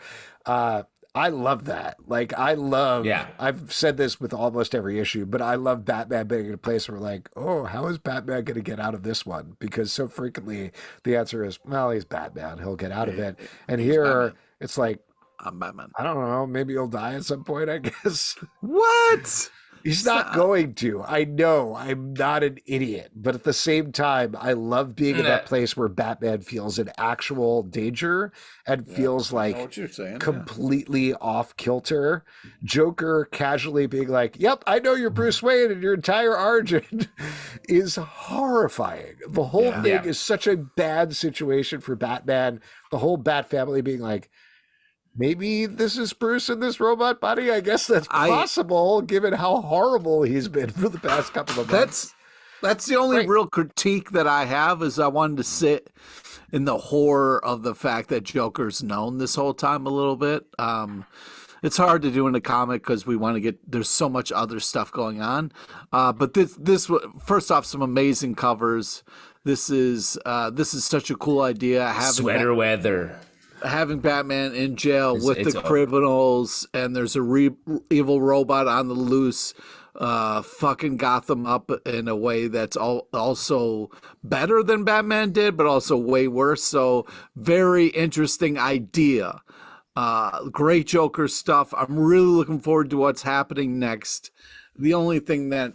I love that. Like, I've said this with almost every issue, but I love Batman being in a place where we're like, oh, how is Batman going to get out of this one? Because so frequently the answer is, well, he's Batman. He'll get out of it. And here Batman. It's like, I'm Batman. I don't know. Maybe he'll die at some point, I guess. What? He's not going to. I know. I'm not an idiot. But at the same time, I love being in that place where Batman feels in actual danger and feels like what you're saying. completely off kilter. Joker casually being like, yep, I know you're Bruce Wayne, and your entire origin is horrifying. The whole thing is such a bad situation for Batman. The whole Bat family being like, maybe this is Bruce in this robot body. I guess that's possible, given how horrible he's been for the past couple of months. That's the only real critique that I have, is I wanted to sit in the horror of the fact that Joker's known this whole time a little bit. It's hard to do in a comic because we want to there's so much other stuff going on. But this first off, some amazing covers. This is such a cool idea. Sweater weather. Having Batman in jail with the criminals, and there's a evil robot on the loose, fucking Gotham up in a way that's also better than Batman did, but also way worse. So very interesting idea. Great Joker stuff. I'm really looking forward to what's happening next. The only thing that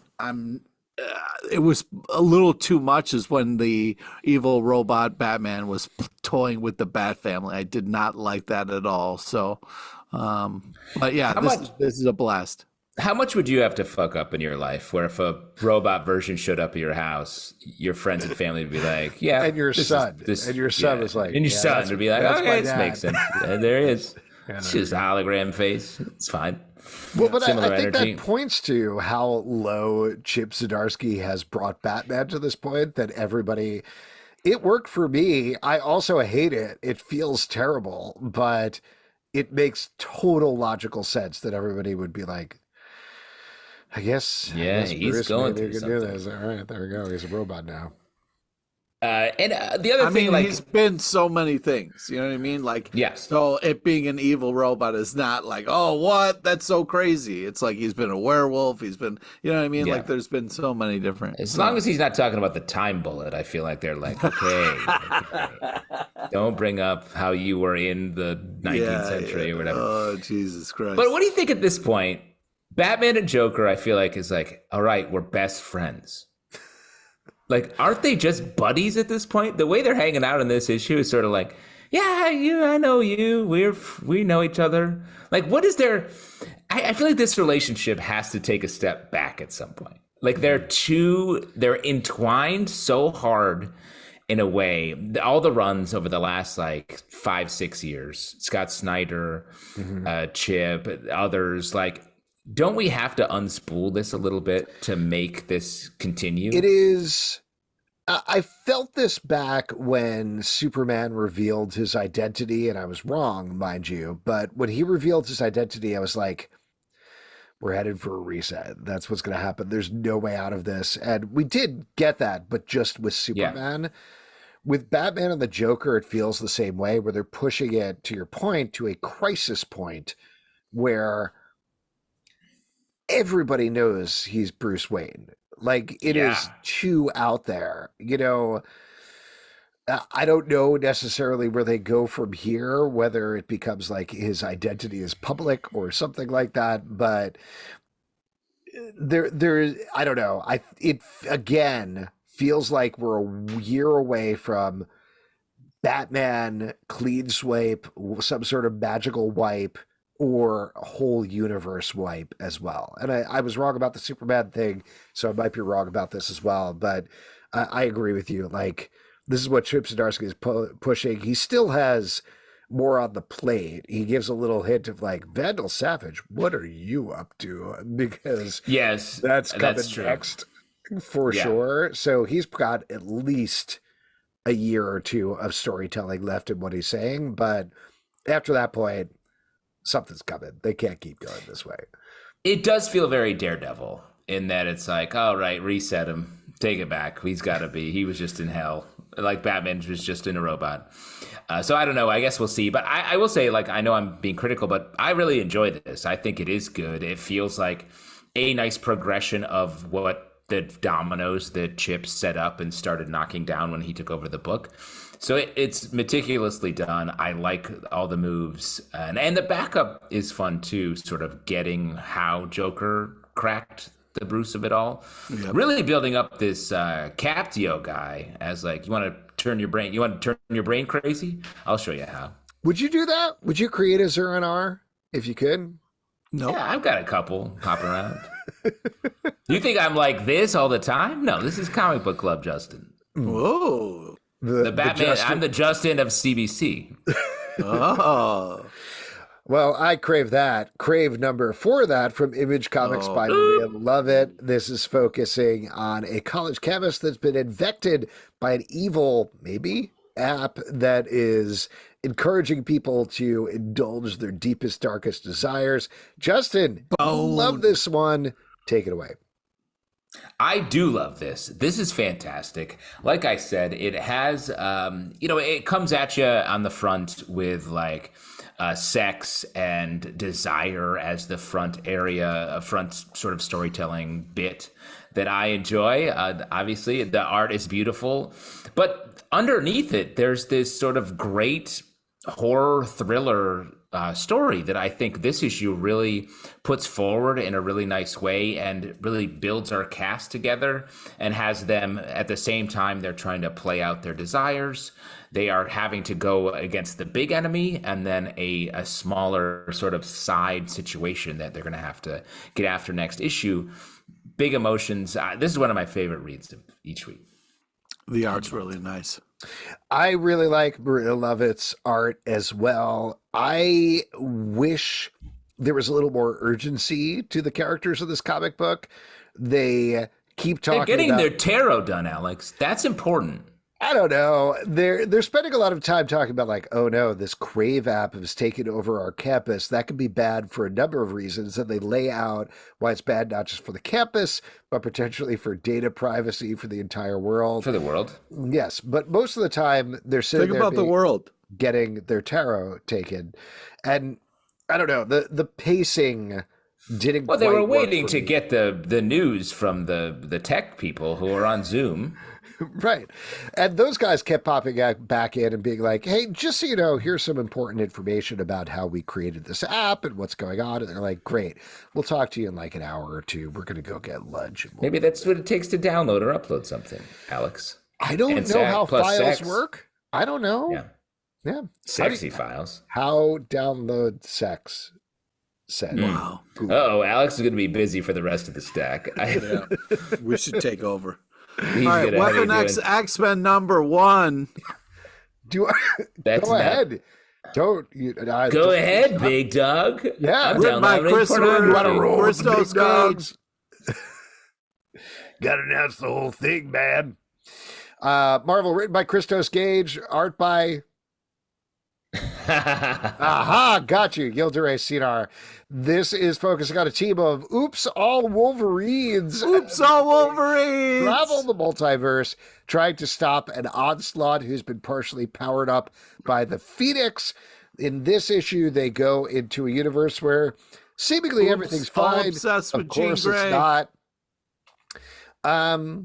it was a little too much is when the evil robot Batman was toying with the Bat family. I did not like that at all. So, but yeah, this is a blast. How much would you have to fuck up in your life where if a robot version showed up at your house, your friends and family would be like, yeah. And your son. Was like. And your son would be like, okay, this makes sense. And there he is. It's just a hologram face. It's fine. Well, but I think that points to how low Chip Zdarsky has brought Batman to this point, that everybody, it worked for me. I also hate it. It feels terrible, but it makes total logical sense that everybody would be like, I guess he's Bruce going maybe through can do this. All right, there we go. He's a robot now. The other thing, he's been so many things, you know what I mean? Like, so it being an evil robot is not like, oh, what? That's so crazy. It's like he's been a werewolf. He's been, you know what I mean? Yeah. Like, there's been so many different. As long as he's not talking about the time bullet, I feel like they're like, okay. Don't bring up how you were in the 19th century or whatever. Oh, Jesus Christ. But what do you think at this point? Batman and Joker, I feel like, is like, all right, we're best friends. Like, aren't they just buddies at this point? The way they're hanging out in this issue is sort of like, I know you. We know each other. Like, what is there? I feel like this relationship has to take a step back at some point. Like, they're entwined so hard in a way. All the runs over the last, 5-6 years, Scott Snyder, Chip, others, don't we have to unspool this a little bit to make this continue? It is. I felt this back when Superman revealed his identity, and I was wrong, mind you. But when he revealed his identity, I was like, we're headed for a reset. That's what's going to happen. There's no way out of this. And we did get that, but just with Superman. Yeah. With Batman and the Joker, it feels the same way, where they're pushing it, to your point, to a crisis point where everybody knows he's Bruce Wayne. Like, it is too out there. You know, I don't know necessarily where they go from here, whether it becomes like his identity is public or something like that. But there, I don't know. It again feels like we're a year away from Batman clean swipe, some sort of magical wipe, or a whole universe wipe as well. And I was wrong about the Superman thing, so I might be wrong about this as well. But I agree with you. Like, this is what Chip Zdarsky is pushing. He still has more on the plate. He gives a little hint of like, Vandal Savage, what are you up to? Because yes, that's coming true. next for sure. So he's got at least a year or two of storytelling left in what he's saying. But after that point, something's coming. They can't keep going this way. It does feel very Daredevil in that it's like, all right, reset him. Take it back. He was just in hell. Like Batman was just in a robot. So I don't know. I guess we'll see. But I will say, like, I know I'm being critical, but I really enjoy this. I think it is good. It feels like a nice progression of what the dominoes that Chip set up and started knocking down when he took over the book. So it's meticulously done. I like all the moves. And the backup is fun, too, sort of getting how Joker cracked the Bruce of it all. Yep. Really building up this Captio guy as like, you want to turn your brain crazy? I'll show you how. Would you do that? Would you create a Zur-En-Arr if you could? No. Yeah, I've got a couple hopping around. You think I'm like this all the time? No, this is Comic Book Club, Justin. Whoa. The Batman, I'm the Justin of CBC. Oh. Well, I crave that. Crave number 4 of that from Image Comics by Maria Lovett. This is focusing on a college campus that's been infected by an evil, maybe, app that is encouraging people to indulge their deepest, darkest desires. Justin, love this one. Take it away. I do love this. This is fantastic. Like I said, it has, it comes at you on the front with like sex and desire as the front area, a front sort of storytelling bit that I enjoy. Obviously, the art is beautiful, but underneath it, there's this sort of great horror thriller story that I think this issue really puts forward in a really nice way and really builds our cast together and has them at the same time they're trying to play out their desires. They are having to go against the big enemy and then a smaller sort of side situation that they're going to have to get after next issue. Big emotions. This is one of my favorite reads of each week. The art's really nice. I really like Maria Lovett's art as well. I wish there was a little more urgency to the characters of this comic book. They keep talking. They're getting their tarot done, Alex. That's important. I don't know. They're spending a lot of time talking about like, oh no, this Crave app has taken over our campus. That could be bad for a number of reasons. And they lay out why it's bad, not just for the campus, but potentially for data privacy for the entire world. For the world. Yes. But most of the time they're sitting Think about the world. Getting their tarot taken. And I don't know, the pacing didn't Well, they were waiting to get the news from the tech people who are on Zoom. Right. And those guys kept popping back in and being like, hey, just so you know, here's some important information about how we created this app and what's going on. And they're like, great, we'll talk to you in like an hour or two. We're going to go get lunch. Maybe that's what it takes to download or upload something, Alex. I don't know how files work. I don't know. Yeah. Sexy files. How download sex said. Wow. Oh, Alex is going to be busy for the rest of the stack. We should take over. He's all right, Weapon X-Men number 1. Go ahead. Don't you? Go ahead, big dog. Yeah, written by Christos Gage. Got to announce the whole thing, man. Marvel, written by Christos Gage, art by. Aha, got you, Yildiray Cinar. This is focusing on a team of Oops All Wolverines. Travel the multiverse, trying to stop an onslaught who's been partially powered up by the Phoenix. In this issue, they go into a universe where seemingly everything's fine. Obsessed with of course, Jean Grey. It's not.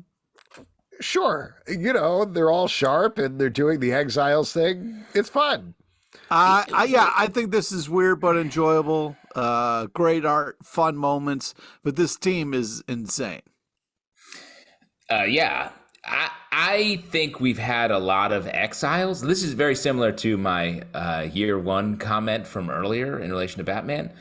Sure, they're all sharp and they're doing the Exiles thing. It's fun. I think this is weird but enjoyable. Great art, fun moments, but this team is insane. Yeah. I think we've had a lot of exiles. This is very similar to my year one comment from earlier in relation to Batman.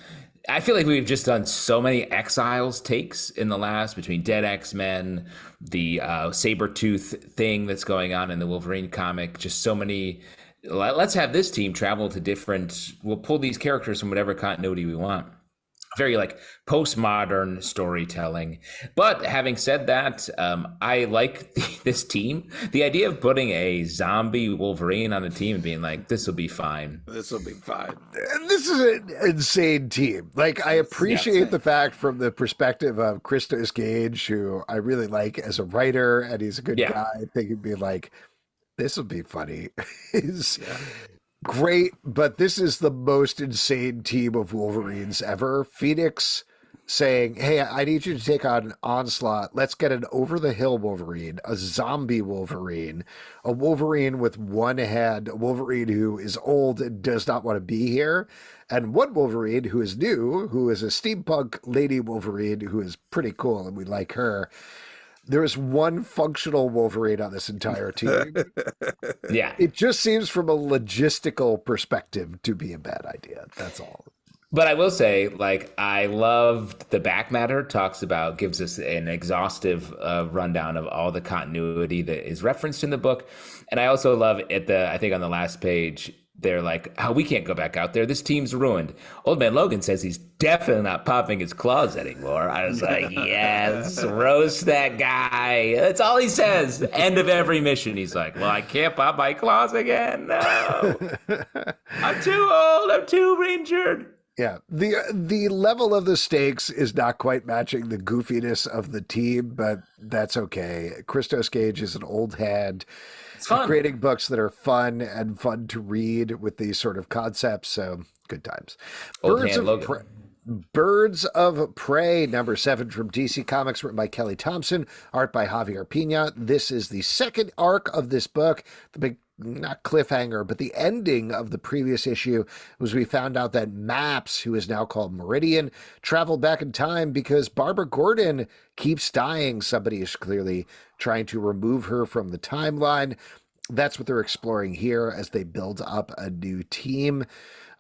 I feel like we've just done so many exiles takes in the last, between Dead X-Men, the Sabretooth thing that's going on in the Wolverine comic, just so many. Let's have this team travel to different, we'll pull these characters from whatever continuity we want. Very like postmodern storytelling. But having said that, I like this team. The idea of putting a zombie Wolverine on a team and being like, this will be fine. This will be fine. This is an insane team. Like, I appreciate the fact from the perspective of Christos Gage, who I really like as a writer, and he's a good guy. I think he'd be like, this will be funny. He's great, but this is the most insane team of Wolverines ever. Phoenix saying, hey, I need you to take on Onslaught. Let's get an over-the-hill Wolverine, a zombie Wolverine, a Wolverine with one head, a Wolverine who is old and does not want to be here, and one Wolverine who is new, who is a steampunk lady Wolverine who is pretty cool, and we like her. There is one functional Wolverine on this entire team. Yeah. It just seems from a logistical perspective to be a bad idea. That's all. But I will say, like, I loved the back matter, gives us an exhaustive rundown of all the continuity that is referenced in the book. And I also love I think on the last page, they're like, oh, we can't go back out there. This team's ruined. Old Man Logan says he's definitely not popping his claws anymore. I was like, yes, roast that guy. That's all he says. End of every mission. He's like, well, I can't pop my claws again. No. I'm too old. I'm too injured. Yeah, the level of the stakes is not quite matching the goofiness of the team, but that's okay. Christos Gage is an old hand. It's fun. Creating books that are fun and fun to read with these sort of concepts, so good times. Birds of Prey, number 7 from DC Comics, written by Kelly Thompson, art by Javier Pina. This is the second arc of this book. The big, not cliffhanger, but the ending of the previous issue was we found out that Maps, who is now called Meridian, traveled back in time because Barbara Gordon keeps dying. Somebody is clearly trying to remove her from the timeline. That's what they're exploring here as they build up a new team.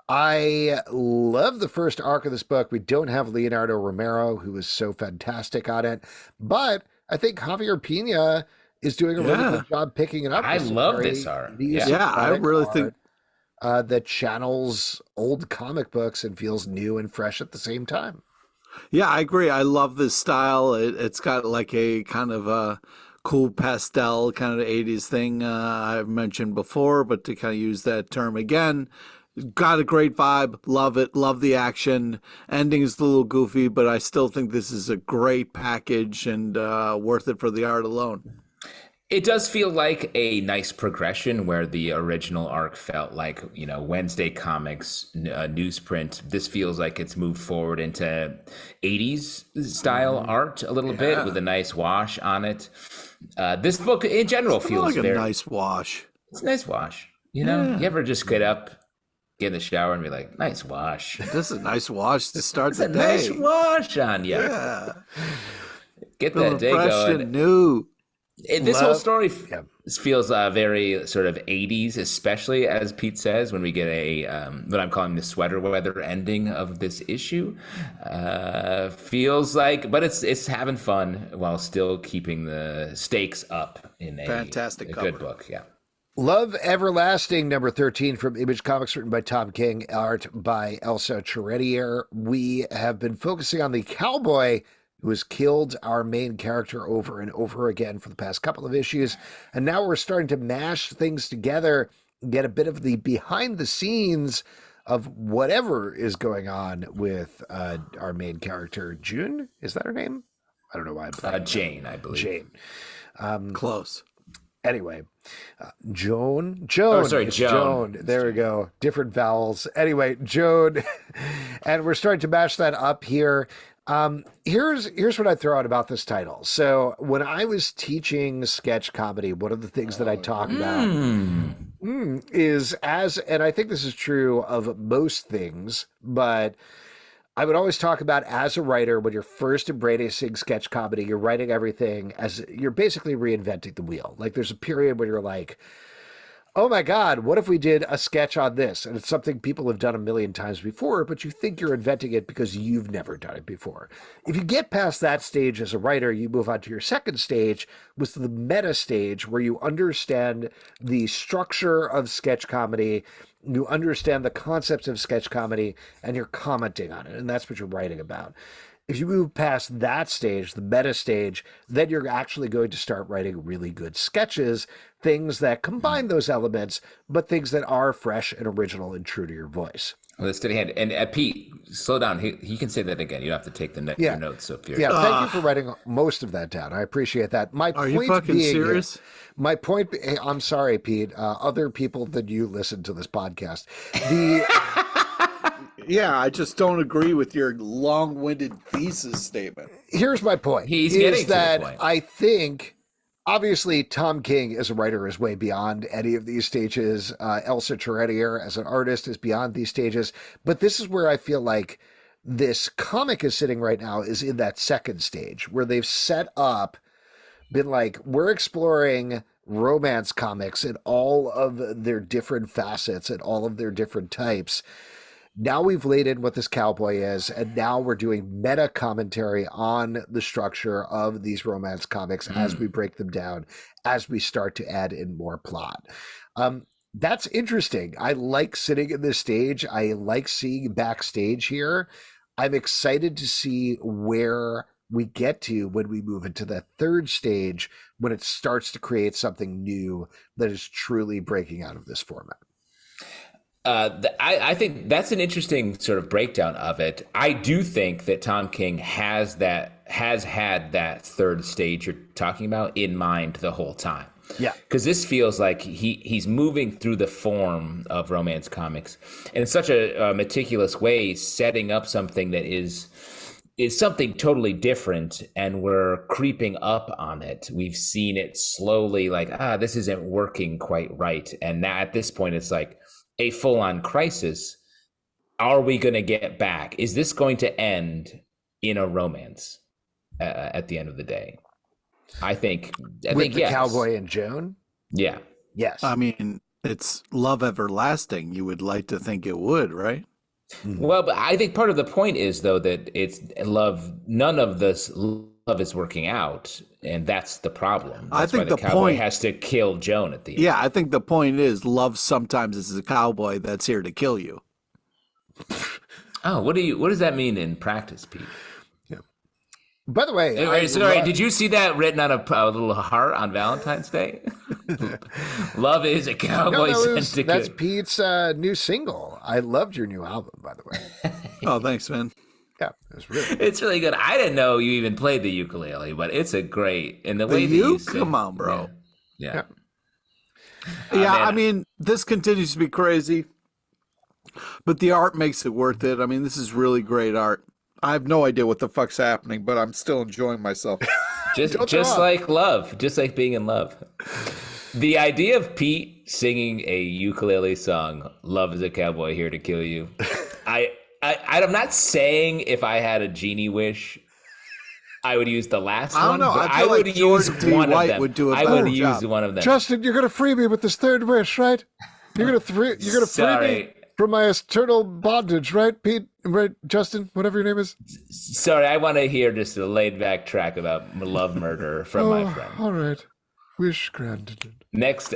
I love the first arc of this book. We don't have Leonardo Romero, who is so fantastic on it, but I think Javier Pina is doing a really good job picking it up. I love this art. Yeah, I really think that channels old comic books and feels new and fresh at the same time. Yeah, I agree. I love this style. It's got like a kind of a cool pastel kind of 80s thing I've mentioned before, but to kind of use that term again, got a great vibe. Love it. Love the action. Ending is a little goofy, but I still think this is a great package and worth it for the art alone. It does feel like a nice progression where the original arc felt like, Wednesday Comics newsprint. This feels like it's moved forward into 80s style art a little bit with a nice wash on it. This book in general feels like a nice wash. It's a nice wash. You ever just get up, get in the shower and be like, nice wash. This is a nice wash to start the day. Nice wash on you. Yeah. Get that day fresh going. And new. This whole story feels very sort of 80s, especially as Pete says, when we get what I'm calling the sweater weather ending of this issue. Feels like, but it's having fun while still keeping the stakes up in a fantastic good book. Yeah. Love Everlasting, number 13 from Image Comics, written by Tom King, art by Elsa Charretier. We have been focusing on the cowboy who has killed our main character over and over again for the past couple of issues. And now we're starting to mash things together and get a bit of the behind the scenes of whatever is going on with our main character. June? Is that her name? I don't know why I'm playing Jane, I believe. Jane. Close. Anyway, Joan. Oh, sorry, Joan. There we go. Different vowels. Anyway, Joan. And we're starting to mash that up here. Here's what I throw out about this title. So when I was teaching sketch comedy, one of the things that I talk about is and I think this is true of most things, but I would always talk about as a writer, when you're first embracing sketch comedy, you're writing everything as you're basically reinventing the wheel. Like there's a period where you're like, oh my God, what if we did a sketch on this? And it's something people have done a million times before, but you think you're inventing it because you've never done it before. If you get past that stage as a writer, you move on to your second stage, which is the meta stage, where you understand the structure of sketch comedy, you understand the concepts of sketch comedy, and you're commenting on it. And that's what you're writing about. If you move past that stage, the meta stage, then you're actually going to start writing really good sketches, things that combine those elements, but things that are fresh and original and true to your voice. Well, that's steady hand. And Pete, slow down. He can say that again. You don't have to take your notes. So if you're... Thank you for writing most of that down. I appreciate that. Are you fucking serious? My point, I'm sorry, Pete. Other people than you listen to this podcast. Yeah, I just don't agree with your long-winded thesis statement. Here's my point. He's getting to that the point. I think, obviously, Tom King as a writer is way beyond any of these stages. Elsa Charretier as an artist is beyond these stages. But this is where I feel like this comic is sitting right now, is in that second stage, where they've set up, been like, we're exploring romance comics in all of their different facets and all of their different types. Now we've laid in what this cowboy is, and now we're doing meta commentary on the structure of these romance comics as we break them down, as we start to add in more plot. That's interesting. I like sitting in this stage. I like seeing backstage here. I'm excited to see where we get to when we move into the third stage, when it starts to create something new that is truly breaking out of this format. I think that's an interesting sort of breakdown of it. I do think that Tom King has had that third stage you're talking about in mind the whole time. Yeah, because this feels like he's moving through the form of romance comics, and in such a meticulous way, setting up something that is something totally different, and we're creeping up on it. We've seen it slowly, like, this isn't working quite right, and now at this point, it's like a full-on crisis. Are we going to get back? Is this going to end in a romance at the end of the day? I think the yes. Cowboy and Joan? Yeah. Yes. I mean, it's love everlasting. You would like to think it would, right? Well, but I think part of the point is, though, that it's love. None of this love is working out, and that's the problem. That's I think why the cowboy point has to kill Joan at the end. Yeah, I think the point is love sometimes is a cowboy that's here to kill you. Oh, what does that mean in practice, Pete? Yeah. By the way, did you see that written on a little heart on Valentine's Day? Love is a cowboy. That's Pete's new single. I loved your new album, by the way. Oh, thanks, man. Yeah, it's really good. I didn't know you even played the ukulele, but it's a great in the way that you sing. Come on, bro. Yeah. I mean, this continues to be crazy, but the art makes it worth it. I mean, this is really great art. I have no idea what the fuck's happening, but I'm still enjoying myself. just like love, just like being in love. The idea of Pete singing a ukulele song, "Love is a Cowboy Here to Kill You," I'm not saying if I had a genie wish, I would use the last one. I don't know. But I feel would like use George T. one White of them. would do a I better would use job. one of them. Justin, you're gonna free me with this third wish, right? You're gonna free me from my eternal bondage, right, Pete? Right, Justin? Whatever your name is. Sorry, I want to hear just a laid back track about love murder from my friend. All right, wish granted. Next.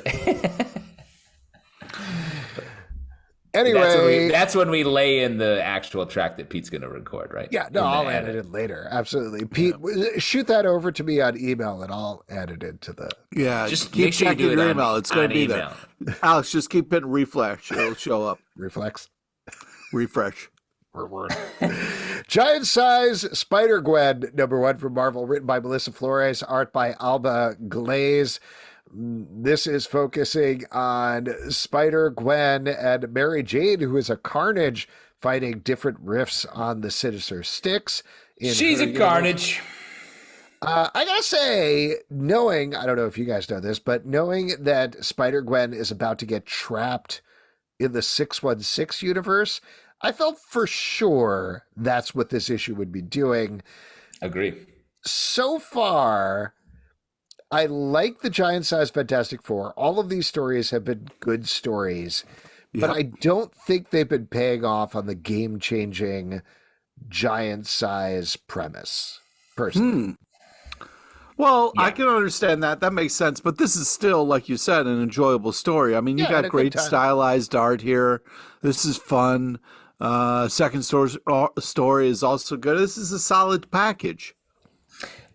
Anyway, that's when we lay in the actual track that Pete's going to record, right? Yeah, no, I'll add it in later. Absolutely. Pete, shoot that over to me on email and I'll add it into the... Yeah, just keep make sure you checking do it your on email. It's going to be email. there. Alex, just keep hitting refresh. It'll show up. Reflex? Refresh. Word. Giant Size Spider-Gwen, #1 from Marvel, written by Melissa Flores, art by Alba Glaze. This is focusing on Spider-Gwen and Mary Jane, who is a Carnage, fighting different riffs on the Sinister Six. She's a Carnage. I gotta say, knowing, I don't know if you guys know this, but knowing that Spider-Gwen is about to get trapped in the 616 universe, I felt for sure that's what this issue would be doing. Agree. So far, I like the Giant Size Fantastic Four. All of these stories have been good stories, but I don't think they've been paying off on the game-changing giant size premise, personally. Well, I can understand that. That makes sense. But this is still, like you said, an enjoyable story. I mean, you got great stylized art here. This is fun. Second story is also good. This is a solid package.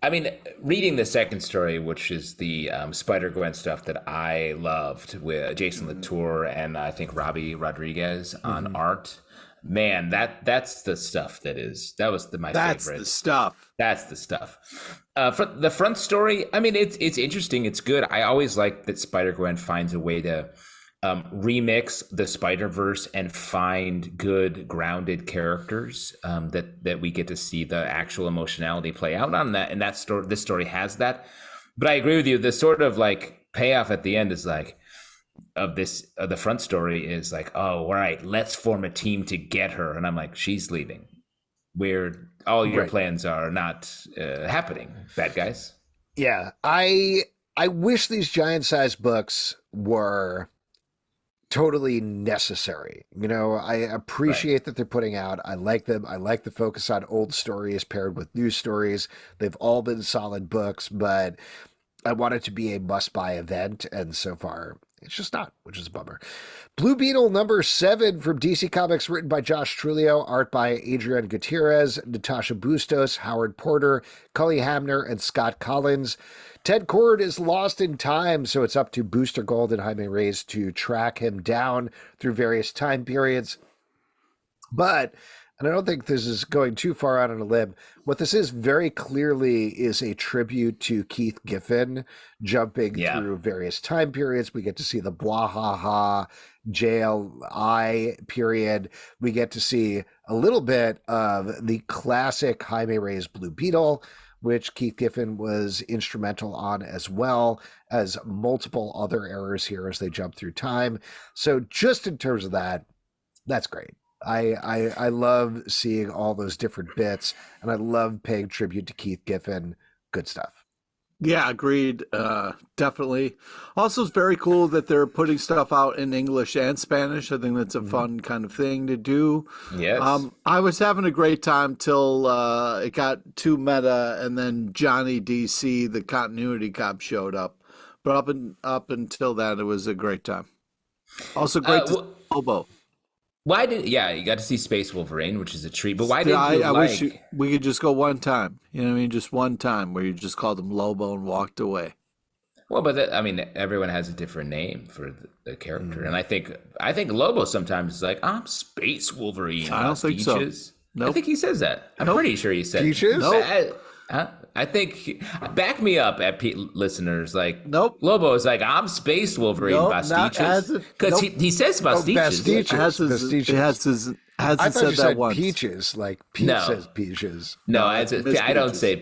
I mean, reading the second story, which is the Spider-Gwen stuff that I loved with Jason Latour and I think Robbie Rodriguez on art. Man, that's the stuff my favorite. That's the stuff. That's the stuff. For the front story, I mean, it's interesting. It's good. I always like that Spider-Gwen finds a way to remix the Spider-Verse and find good, grounded characters that we get to see the actual emotionality play out on that. And that story, this story has that. But I agree with you. The sort of like payoff at the end is like, the front story is like, oh, all right, let's form a team to get her. And I'm like, she's leaving. All your plans are not happening, bad guys. Yeah, I wish these giant size books were totally necessary. You know, I appreciate that they're putting out. I like them. I like the focus on old stories paired with new stories. They've all been solid books, but I want it to be a must-buy event, and so far it's just not, which is a bummer. Blue Beetle #7 from DC Comics, written by Josh Trulio, art by Adrian Gutierrez, Natasha Bustos, Howard Porter, Cully Hamner, and Scott Collins. Ted Kord is lost in time, so it's up to Booster Gold and Jaime Reyes to track him down through various time periods. But, and I don't think this is going too far out on a limb, what this is very clearly is a tribute to Keith Giffen jumping through various time periods. We get to see the Bwahaha JLI period. We get to see a little bit of the classic Jaime Reyes Blue Beetle, which Keith Giffen was instrumental on, as well as multiple other errors here as they jump through time. So just in terms of that, that's great. I love seeing all those different bits, and I love paying tribute to Keith Giffen. Good stuff. Yeah, agreed. Definitely. Also, it's very cool that they're putting stuff out in English and Spanish. I think that's a fun kind of thing to do. Yes. I was having a great time till it got too meta, and then Johnny DC, the continuity cop, showed up. But up until that, it was a great time. Also, great to see Lobo. Why did you got to see Space Wolverine, which is a treat, but why didn't I wish we could just go one time. You know what I mean? Just one time where you just called him Lobo and walked away. Well, but everyone has a different name for the character, and I think Lobo sometimes is like, I'm Space Wolverine. I don't think Peaches. so. Nope. I think he says that. I'm pretty sure he said Peaches. Nope. I think back me up listeners. Like, nope. Lobo is like, I'm Space Wolverine, Bastiches, because he says Bastiches. I thought you said once. Peaches, like Pete says Peaches. No, I don't say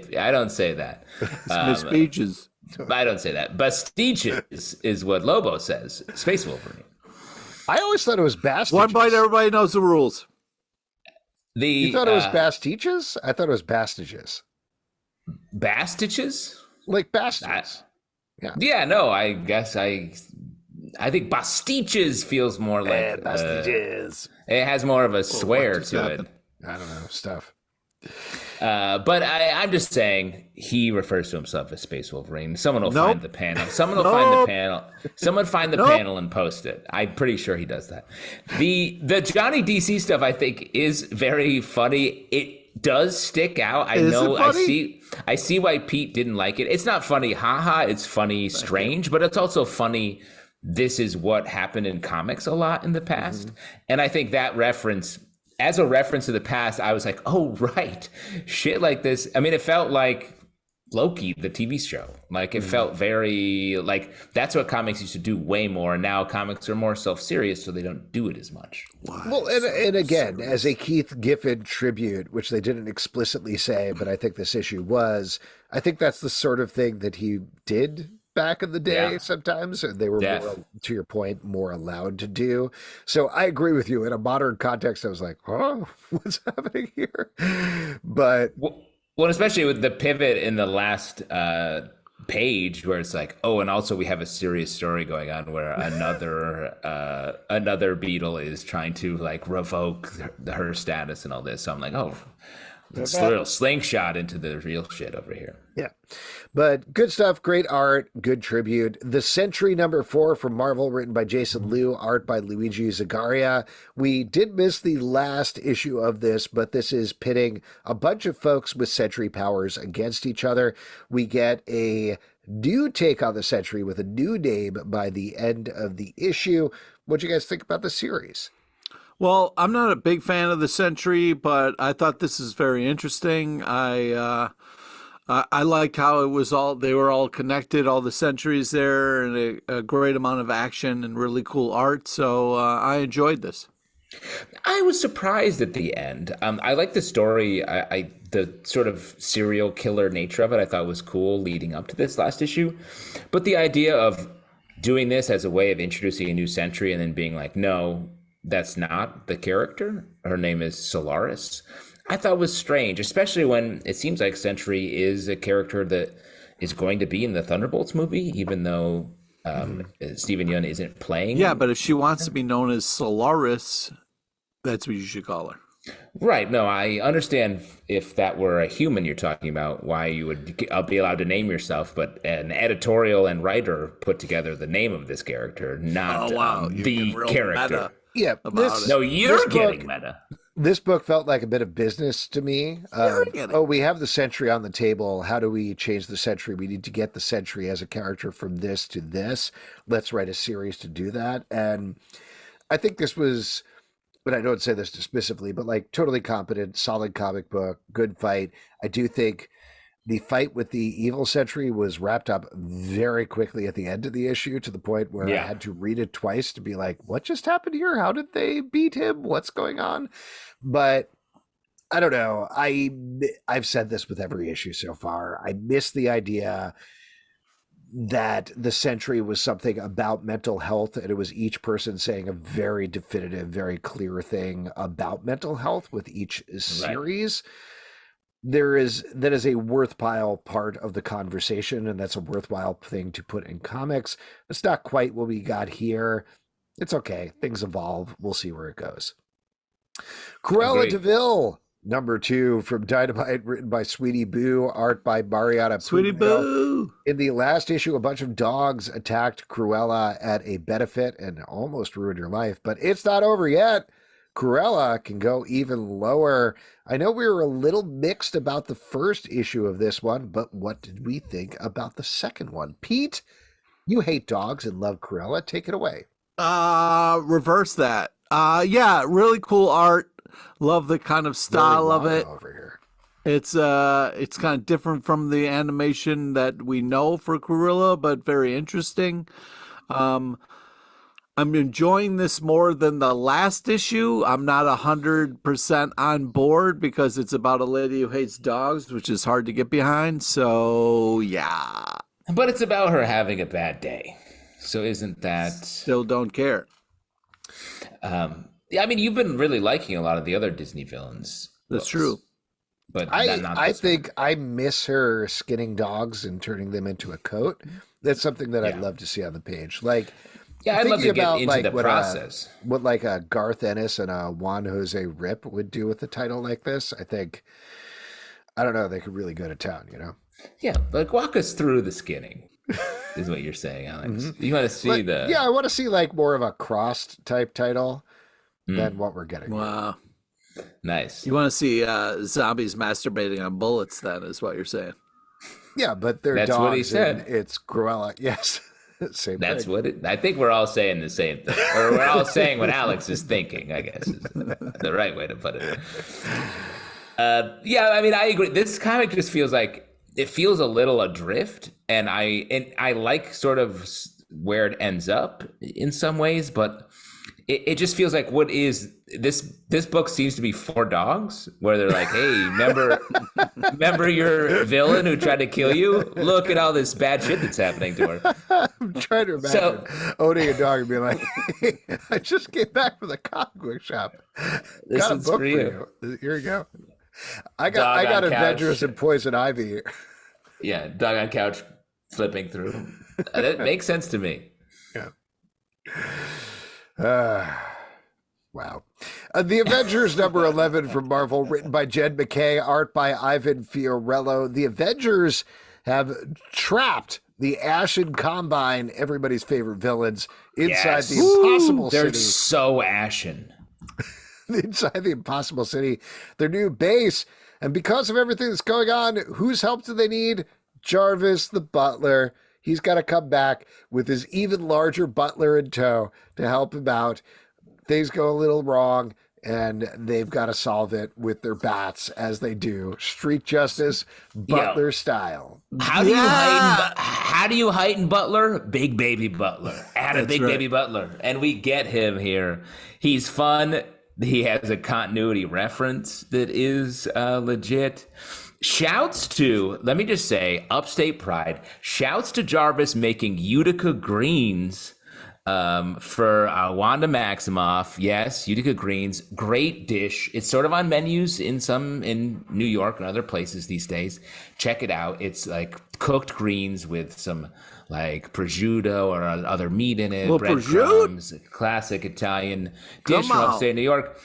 that. Miss Peaches. I don't say that. Bastiches is what Lobo says. Space Wolverine. I always thought it was Bastiches. One bite, everybody knows the rules. You thought it was Bastiches? I thought it was Bastiges. Bastiches? Like bastards. Yeah, no, I guess I think Bastiches feels more like Bastiches. It has more of a swear to it. I don't know, stuff. But I'm just saying he refers to himself as Space Wolverine. Someone will find the panel. Someone will find the panel. Someone find the panel and post it. I'm pretty sure he does that. The Johnny DC stuff I think is very funny. It does stick out. I see why Pete didn't like it. It's not funny, haha. It's funny, strange, but it's also funny. This is what happened in comics a lot in the past. And I think that reference, as a reference to the past, I was like, oh, right. Shit like this. I mean, it felt like Loki, the TV show. Like, it felt very, like, that's what comics used to do way more. And now comics are more self-serious, so they don't do it as much. Well, and again, as a Keith Giffen tribute, which they didn't explicitly say, but I think this issue was, I think that's the sort of thing that he did back in the day. Yeah. Sometimes they were Def. more, to your point, more allowed to do. So I agree with you. In a modern context, I was like, oh, what's happening here? But Well, especially with the pivot in the last page where it's like, oh, and also we have a serious story going on where another beetle is trying to like revoke her status and all this. So I'm like, oh, it's a little slingshot into the real shit over here. yeah, but good stuff. Great art, good tribute. The Sentry #4 from Marvel, written by Jason Liu, art by Luigi Zagaria. We did miss the last issue of this, but this is pitting a bunch of folks with Sentry powers against each other. We get a new take on the Sentry with a new name by the end of the issue. What do you guys think about the series? Well, I'm not a big fan of the Sentry, but I thought this is very interesting. I liked how it was they were all connected, all the sentries there, and a great amount of action and really cool art. So I enjoyed this. I was surprised at the end. I like the story. The sort of serial killer nature of it I thought was cool leading up to this last issue. But the idea of doing this as a way of introducing a new Sentry and then being like, no, that's not the character. Her name is Solaris. I thought was strange, especially when it seems like Sentry is a character that is going to be in the Thunderbolts movie, even though Stephen Yeun isn't playing. Yeah, but if she wants to be known as Solaris, that's what you should call her. Right. No, I understand if that were a human you're talking about, why you would be allowed to name yourself, but an editorial and writer put together the name of this character, not the character. Meta. Yeah, No, you're getting meta. This book felt like a bit of business to me. We have the Sentry on the table. How do we change the Sentry? We need to get the Sentry as a character from this to this. Let's write a series to do that. And I think this was, but I don't say this dismissively, but like totally competent, solid comic book, good fight. I do think the fight with the evil Sentry was wrapped up very quickly at the end of the issue, to the point where I had to read it twice to be like, what just happened here? How did they beat him? What's going on? But I don't know. I've said this with every issue so far. I miss the idea that the Sentry was something about mental health, and it was each person saying a very definitive, very clear thing about mental health with each series. Right. That is a worthwhile part of the conversation, and that's a worthwhile thing to put in comics. It's not quite what we got here. It's okay. Things evolve. We'll see where it goes. Cruella DeVille, #2 from Dynamite, written by Sweetie Boo, art by Mariana Sweetie Boo. In the last issue, a bunch of dogs attacked Cruella at a benefit and almost ruined her life, but it's not over yet. Cruella can go even lower. I know we were a little mixed about the first issue of this one, but what did we think about the second one? Pete, you hate dogs and love Cruella. Take it away. Reverse that. Yeah, really cool art. Love the kind of style of it. Over here. It's kind of different from the animation that we know for Cruella, but very interesting. I'm enjoying this more than the last issue. I'm not 100% on board because it's about a lady who hates dogs, which is hard to get behind. So, yeah. But it's about her having a bad day. So isn't that... Still don't care. I mean, you've been really liking a lot of the other Disney villains. That's true. But I think I miss her skinning dogs and turning them into a coat. That's something that I'd love to see on the page. Like... Yeah, I'd love to get into the process. What like a Garth Ennis and a Juan Jose Rip would do with a title like this. I think, I don't know, they could really go to town, you know? Yeah, like walk us through the skinning, is what you're saying, Alex. You want to see Yeah, I want to see like more of a crossed type title than what we're getting. Wow. Nice. You want to see zombies masturbating on bullets then, is what you're saying. Yeah, but they're That's dogs. what he said. It's Cruella. Yes. Same That's thing. what it. I think we're all saying the same thing, or we're all saying what Alex is thinking. I guess is the right way to put it. Yeah, I mean, I agree. This comic just feels like it feels a little adrift, and I like sort of where it ends up in some ways, but it just feels like what is this book seems to be for dogs, where they're like, hey, remember your villain who tried to kill you? Look at all this bad shit that's happening to her. I'm trying to imagine owning a dog and being like, hey, I just came back from the comic book shop. This Got a one's book for you. Here you go. I got Avengers and Poison Ivy here. Yeah, dog on couch flipping through. That makes sense to me. Yeah. Wow. The Avengers number 11 from Marvel, written by Jed McKay, art by Ivan Fiorello. The Avengers have trapped the Ashen Combine, everybody's favorite villains, inside the Impossible City. They're so ashen. Inside the Impossible City, their new base. And because of everything that's going on, whose help do they need? Jarvis, the butler. He's got to come back with his even larger butler in tow to help him out. Things go a little wrong, and they've got to solve it with their bats, as they do. Street justice, butler style. How do you heighten Butler? Big baby Butler. Add a big baby Butler. And we get him here. He's fun. He has a continuity reference that is legit. Shouts to, let me just say, Upstate Pride. Shouts to Jarvis making Utica greens for Wanda Maximoff. Yes, Utica greens. Great dish. It's sort of on menus in New York and other places these days. Check it out. It's like cooked greens with some like prosciutto or other meat in it. Breadcrumbs. Classic Italian dish from upstate New York.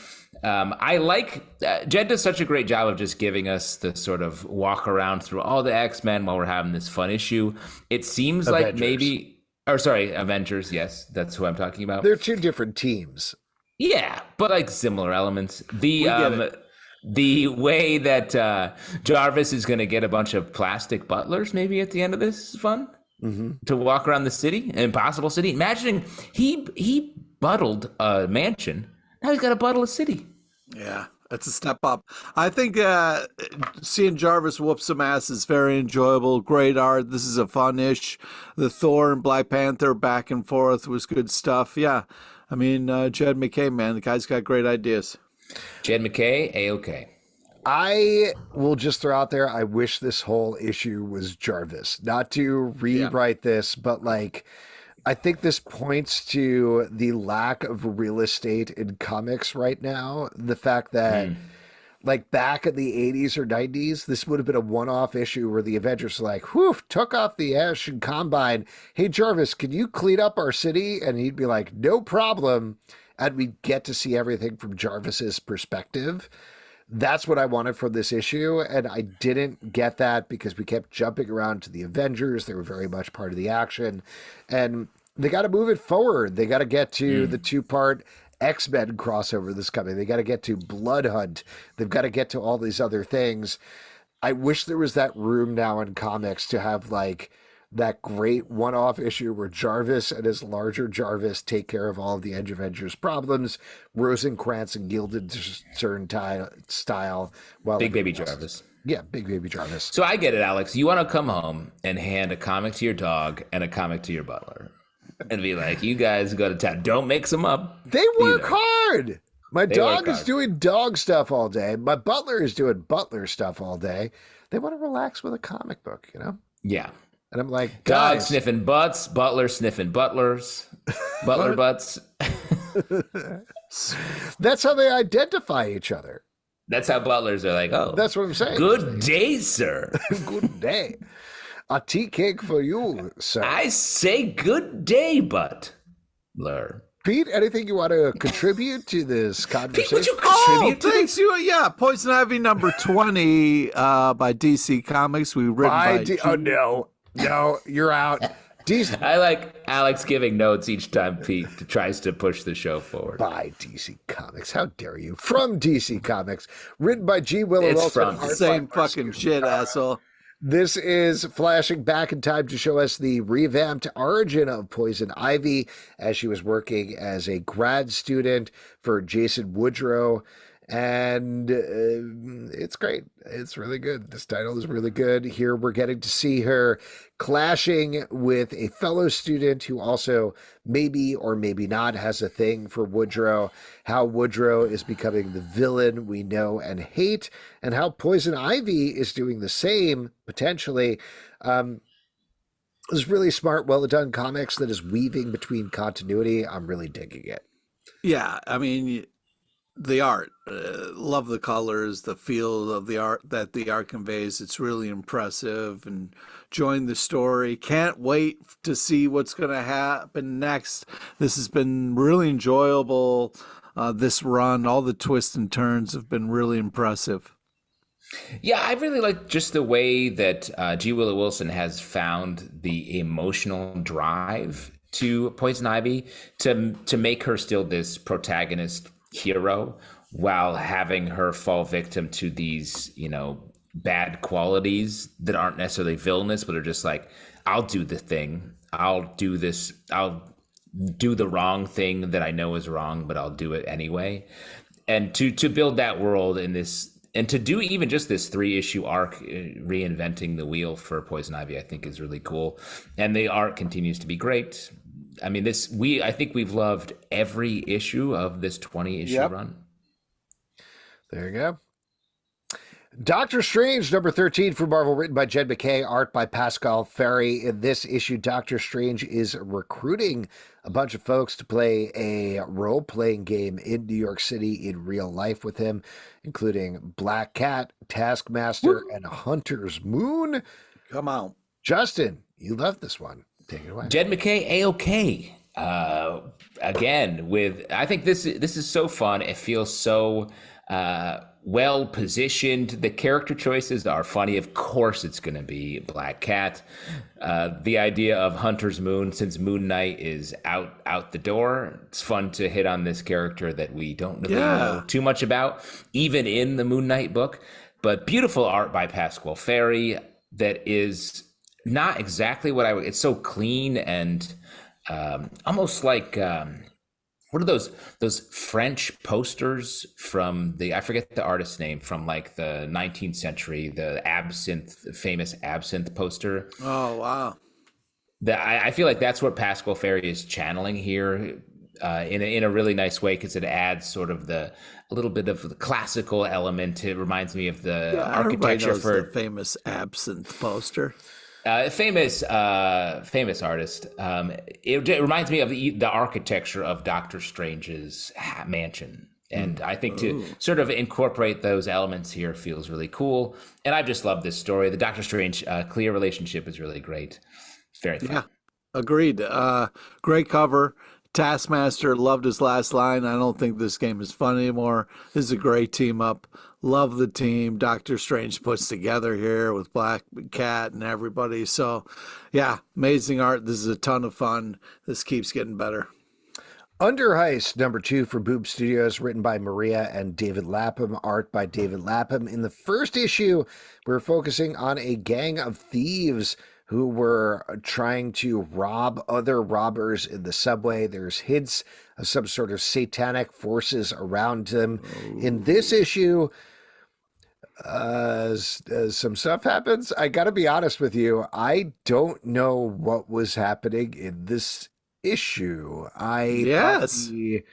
I like Jed does such a great job of just giving us the sort of walk around through all the X-Men while we're having this fun issue. It seems Avengers. Avengers. Yes, that's who I'm talking about. They're two different teams. Yeah, but like similar elements. The way that Jarvis is going to get a bunch of plastic butlers maybe at the end of this is fun. Mm-hmm. To walk around the city, Impossible City. Imagining he buttled a mansion. Now he's got to buttle a city. Yeah, that's a step up. I think seeing Jarvis whoop some ass is very enjoyable. Great art. This is a fun-ish. The Thor and Black Panther back and forth was good stuff. Yeah, I mean, Jed McKay, man, the guy's got great ideas. Jed McKay, A-OK. I will just throw out there, I wish this whole issue was Jarvis. Not to rewrite this, but like, I think this points to the lack of real estate in comics right now. The fact that, like, back in the 80s or 90s, this would have been a one-off issue where the Avengers were like, whew, took off the Ashen Combine. Hey, Jarvis, can you clean up our city? And he'd be like, no problem. And we'd get to see everything from Jarvis's perspective. That's what I wanted from this issue, and I didn't get that because we kept jumping around to the Avengers. They were very much part of the action, and they got to move it forward. They got to get to the two-part X-Men crossover that's coming. They got to get to Blood Hunt. They've got to get to all these other things. I wish there was that room now in comics to have, like, that great one-off issue where Jarvis and his larger Jarvis take care of all of the Edge Avengers problems, Rosencrantz and Guildenstern style. While Big Baby Jarvis. Yeah, Big Baby Jarvis. So I get it, Alex. You want to come home and hand a comic to your dog and a comic to your butler and be like, you guys go to town. Don't mix them up. They work hard. My dog is doing dog stuff all day. My butler is doing butler stuff all day. They want to relax with a comic book, you know? Yeah. And I'm like, dog sniffing butts, butler sniffing butlers, butler butts. That's how they identify each other. That's how butlers are like, oh. That's what I'm saying. Good day, sir. Good day. A tea cake for you, sir. I say good day, butler. Pete, anything you want to contribute to this conversation? Pete, would you contribute to thanks. Yeah, Poison Ivy number 20 by DC Comics. We written by oh, no, you're out. DC. I like Alex giving notes each time Pete tries to push the show forward. By DC Comics. How dare you? From DC Comics. Written by G. Willow It's Wilson. from the same fucking shit, asshole. This is flashing back in time to show us the revamped origin of Poison Ivy as she was working as a grad student for Jason Woodrow. And it's great. It's really good. This title is really good. Here we're getting to see her clashing with a fellow student who also maybe or maybe not has a thing for Woodrow, how Woodrow is becoming the villain we know and hate, and how Poison Ivy is doing the same, potentially. It's really smart, well done comics that is weaving between continuity. I'm really digging it. Yeah, I mean, the art, love the colors, the feel of the art that the art conveys. It's really impressive, and enjoying the story. Can't wait to see what's going to happen next. This has been really enjoyable. This run, all the twists and turns have been really impressive. Yeah, I really like just the way that G. Willow Wilson has found the emotional drive to Poison Ivy to make her still this protagonist hero while having her fall victim to these, bad qualities that aren't necessarily villainous, but are just like, I'll do the thing. I'll do this. I'll do the wrong thing that I know is wrong, but I'll do it anyway. And to build that world in this, and to do even just this 3-issue arc, reinventing the wheel for Poison Ivy, I think is really cool. And the art continues to be great. I mean, I think we've loved every issue of this 20-issue run. There you go. Doctor Strange, number 13 for Marvel, written by Jed McKay, art by Pascal Ferry. In this issue, Doctor Strange is recruiting a bunch of folks to play a role-playing game in New York City in real life with him, including Black Cat, Taskmaster, and Hunter's Moon. Come on. Justin, you love this one. Take it away. Jed McKay, A-OK. Again, I think this is so fun. It feels so well positioned. The character choices are funny. Of course, it's going to be Black Cat. The idea of Hunter's Moon, since Moon Knight is out the door, it's fun to hit on this character that we don't really know too much about, even in the Moon Knight book. But beautiful art by Pascal Ferry that is not exactly what it's so clean and almost like what are those French posters from I forget the artist's name, from like the 19th century, the famous absinthe poster. Oh, wow. I feel like that's what Pascal Ferry is channeling here in a really nice way, because it adds sort of a little bit of the classical element. It reminds me of the architecture for the famous absinthe poster. Famous artist. It reminds me of the architecture of Doctor Strange's mansion. And I think to sort of incorporate those elements here feels really cool. And I just love this story. The Doctor Strange Clea relationship is really great. It's very fun. Yeah, agreed. Great cover. Taskmaster, loved his last line. I don't think this game is fun anymore. This is a great team up. Love the team Doctor Strange puts together here with Black Cat and everybody. So, yeah, amazing art. This is a ton of fun. This keeps getting better. Under Heist, number 2 for Boob Studios, written by Maria and David Lapham, art by David Lapham. In the first issue, we're focusing on a gang of thieves who were trying to rob other robbers in the subway. There's hints of some sort of satanic forces around them. In this issue, some stuff happens. I got to be honest with you. I don't know what was happening in this issue. Thought the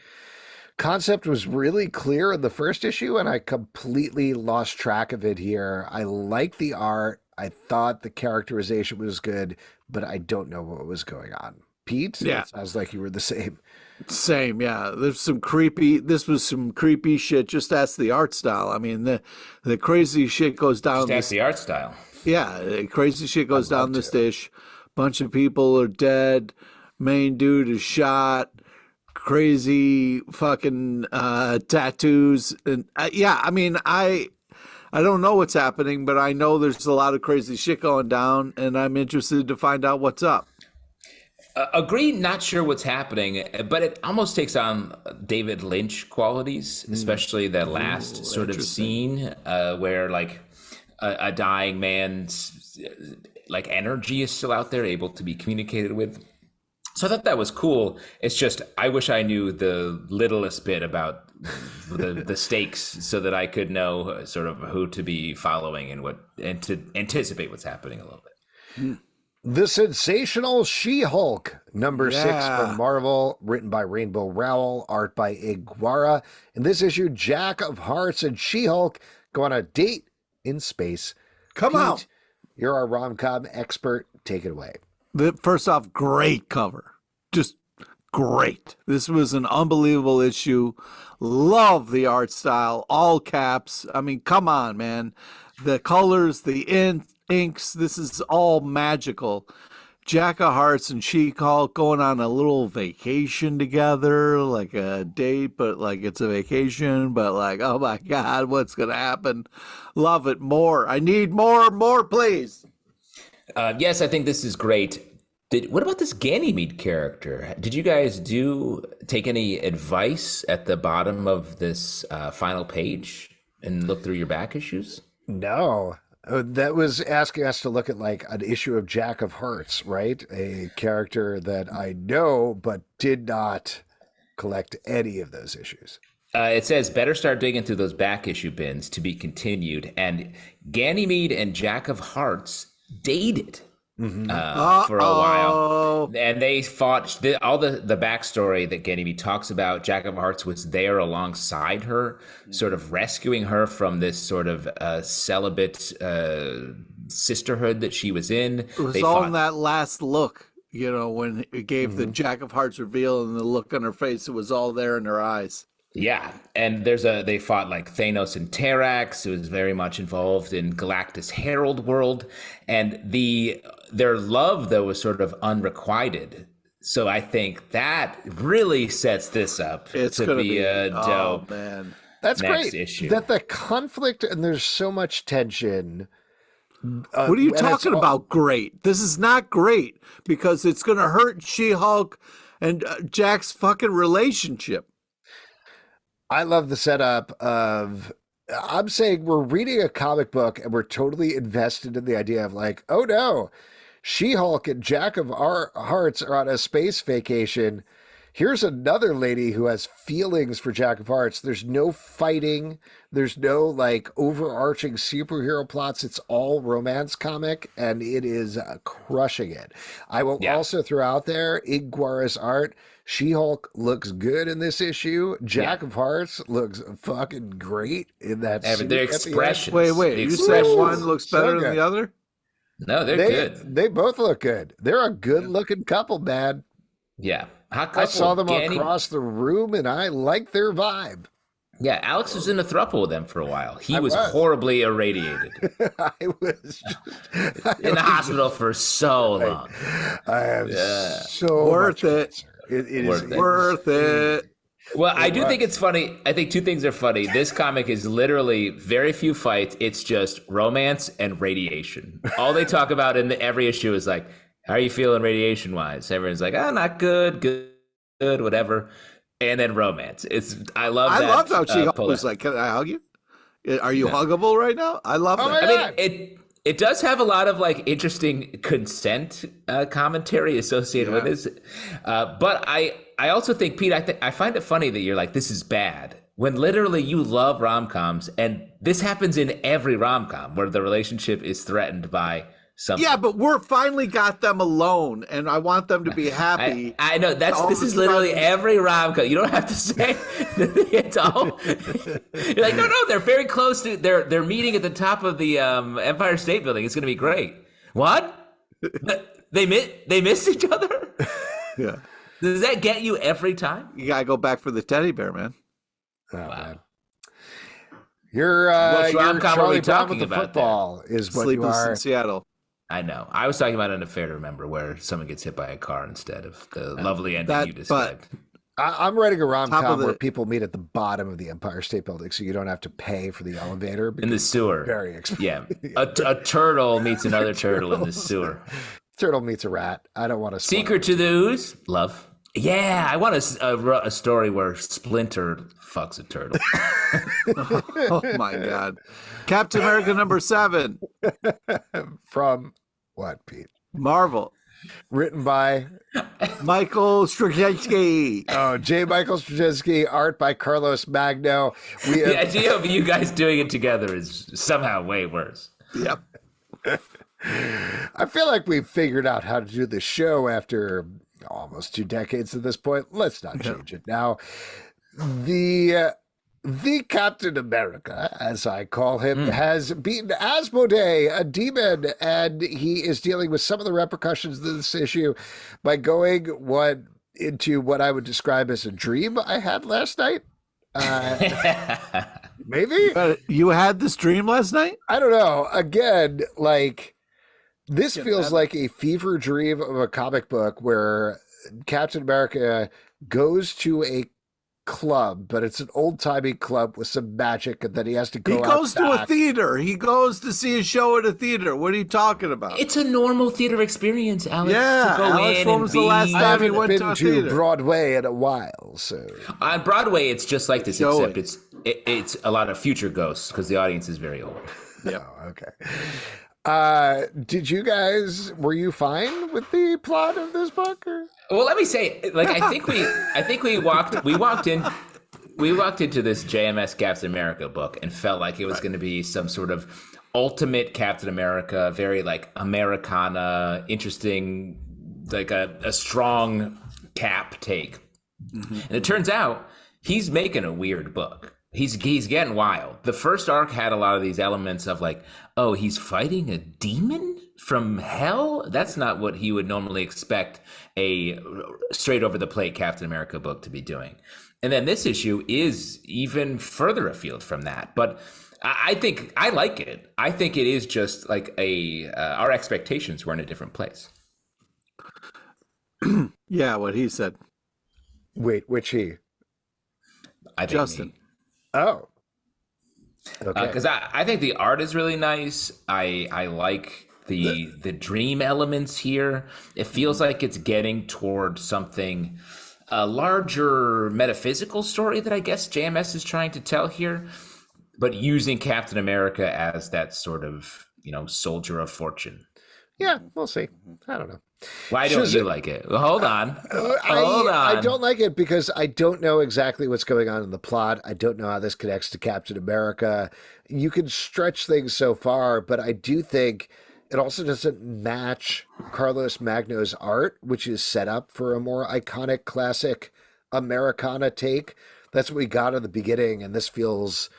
concept was really clear in the first issue, and I completely lost track of it here. I like the art. I thought the characterization was good, but I don't know what was going on. Pete? Yeah. It sounds like you were the same. Same, yeah. This was some creepy shit. Just ask the art style. I mean, the crazy shit goes down. Just ask the art style. Yeah, crazy shit goes down this dish. Bunch of people are dead. Main dude is shot. Crazy fucking tattoos. And I mean, I don't know what's happening, but I know there's a lot of crazy shit going down, and I'm interested to find out what's up. Agree, not sure what's happening, but it almost takes on David Lynch qualities, especially that last sort of scene where like a dying man's like energy is still out there, able to be communicated with. So I thought that was cool. It's just I wish I knew the littlest bit about the stakes so that I could know sort of who to be following and to anticipate what's happening a little bit. The Sensational She-Hulk, number 6 from Marvel, written by Rainbow Rowell, art by Iguara. In this issue, Jack of Hearts and She-Hulk go on a date in space. Come on. You're our rom-com expert. Take it away. First off, great cover. Just great. This was an unbelievable issue. Love the art style, all caps. I mean, come on, man. The colors, the inks, this is all magical. Jack of Hearts and She-Hulk going on a little vacation together, like a date, but like it's a vacation, but like, oh my God, what's going to happen? Love it more. I need more, please. Yes, I think this is great. What about this Ganymede character? Did you guys take any advice at the bottom of this final page and look through your back issues? No. That was asking us to look at like an issue of Jack of Hearts, right? A character that I know but did not collect any of those issues. It says, better start digging through those back issue bins to be continued. And Ganymede and Jack of Hearts dated for a while. And they fought. All the backstory that Ganymede talks about, Jack of Hearts was there alongside her, sort of rescuing her from this sort of celibate sisterhood that she was in. It was all in that last look, you know, when it gave the Jack of Hearts reveal and the look on her face, it was all there in her eyes. Yeah, and they fought like Thanos and Terrax. It was very much involved in Galactus Herald world, and their love though was sort of unrequited. So I think that really sets this up to be a dope. Oh man, that's next great. Issue. That the conflict and there's so much tension. What are you talking about? Great. This is not great because it's going to hurt She-Hulk and Jack's fucking relationship. I love the setup of, I'm saying we're reading a comic book and we're totally invested in the idea of like, oh no, She-Hulk and Jack of Hearts are on a space vacation. Here's another lady who has feelings for Jack of Hearts. There's no fighting. There's no like overarching superhero plots. It's all romance comic and it is crushing it. I will also throw out there Iguara's art. She-Hulk looks good in this issue. Jack of Hearts looks fucking great in that. Their expressions. Wait. You said one looks better than the other? No, they're good. They both look good. They're a good-looking couple, man. Yeah. I saw them across the room, and I like their vibe. Yeah, Alex was in a thruple with them for a while. He was horribly irradiated. I was in the hospital for so long. I have so worth it. It is worth it. Well, I do think it's funny. I think two things are funny. This comic is literally very few fights. It's just romance and radiation. All they talk about in every issue is like, how are you feeling radiation-wise? Everyone's like, oh, not good, whatever. And then romance. I love that. I love how She-Hulk was like, can I hug you? Are you huggable right now? I love that. I mean, it does have a lot of like interesting consent commentary associated with this. But I also think, Pete, I find it funny that you're like, this is bad. When literally you love rom-coms, and this happens in every rom-com where the relationship is threatened by something. Yeah, but we're finally got them alone, and I want them to be happy. I know this is literally every rom-com. You don't have to say it's all. You're like, no, they're very close to. They're meeting at the top of the Empire State Building. It's going to be great. What? They missed each other. Yeah. Does that get you every time? You gotta go back for the teddy bear, man. Oh, wow. Man. You're Charlie Brown with the football is what you are. In Seattle. I know. I was talking about An Affair to Remember, where someone gets hit by a car instead of the lovely ending you described. I'm writing a rom-com where people meet at the bottom of the Empire State Building, so you don't have to pay for the elevator. In the sewer. Very expensive. Yeah. A turtle meets another turtle in the sewer. Turtle meets a rat. I don't want to. Secret to the Ooze. Love. Yeah, I want a story where Splinter fucks a turtle. Oh my God. Captain America #7. From what, Pete? Marvel. Written by Michael Straczynski. J. Michael Straczynski, art by Carlos Magno. We The have, idea of you guys doing it together is somehow way worse. Yep. I feel like we've figured out how to do the show after almost 2 decades at this point. Let's not change it now. The Captain America, as I call him, has beaten Asmodee, a demon, and he is dealing with some of the repercussions of this issue by going into what I would describe as a dream I had last night. Maybe? You had this dream last night? I don't know. Again, like, this feels like a fever dream of a comic book where Captain America goes to a club, but it's an old-timey club with some magic, and then he has to go He goes to a theater. He goes to see a show at a theater. What are you talking about? It's a normal theater experience, Alex. Yeah, to go Alex, in when and was the last be... time I he haven't went to been a to theater? Broadway in a while, so On Broadway, it's just like this, Joey. except it's a lot of future ghosts because the audience is very old. Yeah. oh, okay. Were you fine with the plot of this book? Or? Well, let me say, like, I think we walked into this JMS Captain America book and felt like it was going to be some sort of ultimate Captain America, very like Americana, interesting, like a strong Cap take. And it turns out he's making a weird book. He's getting wild. The first arc had a lot of these elements of like, oh, he's fighting a demon from hell? That's not what he would normally expect a straight over the plate Captain America book to be doing. And then this issue is even further afield from that. But I think I like it. I think it is just like our expectations were in a different place. Yeah, what he said. Wait, which he? I think Justin. me. Oh. Okay. Because I think the art is really nice. I like the dream elements here. It feels like it's getting toward something, a larger metaphysical story that I guess JMS is trying to tell here, but using Captain America as that sort of, soldier of fortune. Yeah, we'll see. I don't know. Why don't you like it? Well, hold on. Hold on. I don't like it because I don't know exactly what's going on in the plot. I don't know how this connects to Captain America. You can stretch things so far, but I do think it also doesn't match Carlos Magno's art, which is set up for a more iconic, classic Americana take. That's what we got in the beginning, and this feels,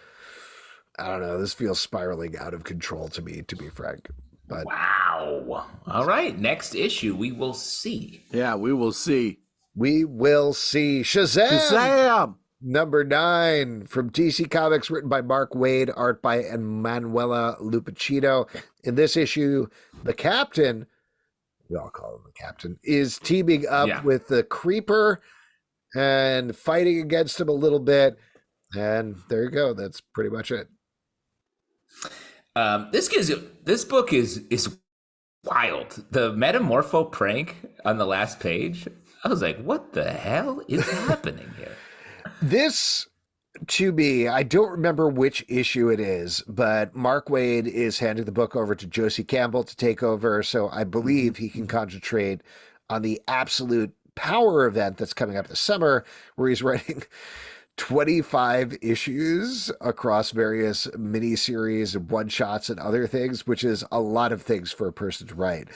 I don't know, this feels spiraling out of control to me, to be frank. But Wow. All right. Next issue, we will see. Yeah, we will see. we will see Shazam! Shazam! Number 9 from DC Comics, written by Mark Waid, art by Manuela Lupacino. In this issue, the Captain, we all call him the Captain, is teaming up with the Creeper and fighting against him a little bit. And there you go. That's pretty much it. This book is wild. The Metamorpho prank on the last page, I was like, what the hell is happening here? This, to me, I don't remember which issue it is, but Mark Waid is handing the book over to Josie Campbell to take over, so I believe he can concentrate on the absolute power event that's coming up this summer, where he's writing 25 issues across various miniseries and one-shots and other things, which is a lot of things for a person to write.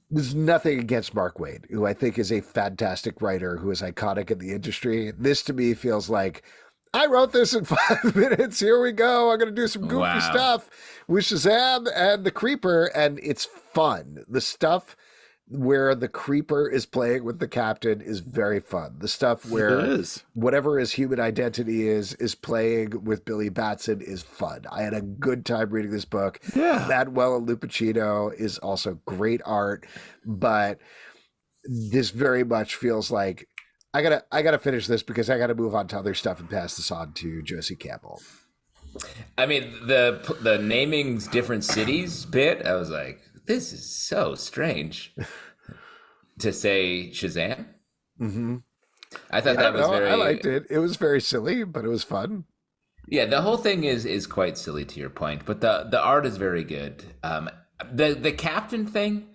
There's nothing against Mark Waid, who I think is a fantastic writer who is iconic in the industry. This, to me, feels like, I wrote this in 5 minutes. Here we go. I'm going to do some goofy stuff with Shazam and the Creeper, and it's fun. The stuff where the Creeper is playing with the Captain is very fun. The stuff where whatever his human identity is playing with Billy Batson is fun. I had a good time reading this book. Yeah. Manuela Lupacino is also great art, but this very much feels like I gotta finish this because I gotta move on to other stuff and pass this on to Josie Campbell. I mean, the naming different cities bit, I was like, this is so strange to say Shazam. Mm-hmm. I thought that was very... I liked it. It was very silly, but it was fun. Yeah, the whole thing is quite silly to your point, but the art is very good. The Captain thing,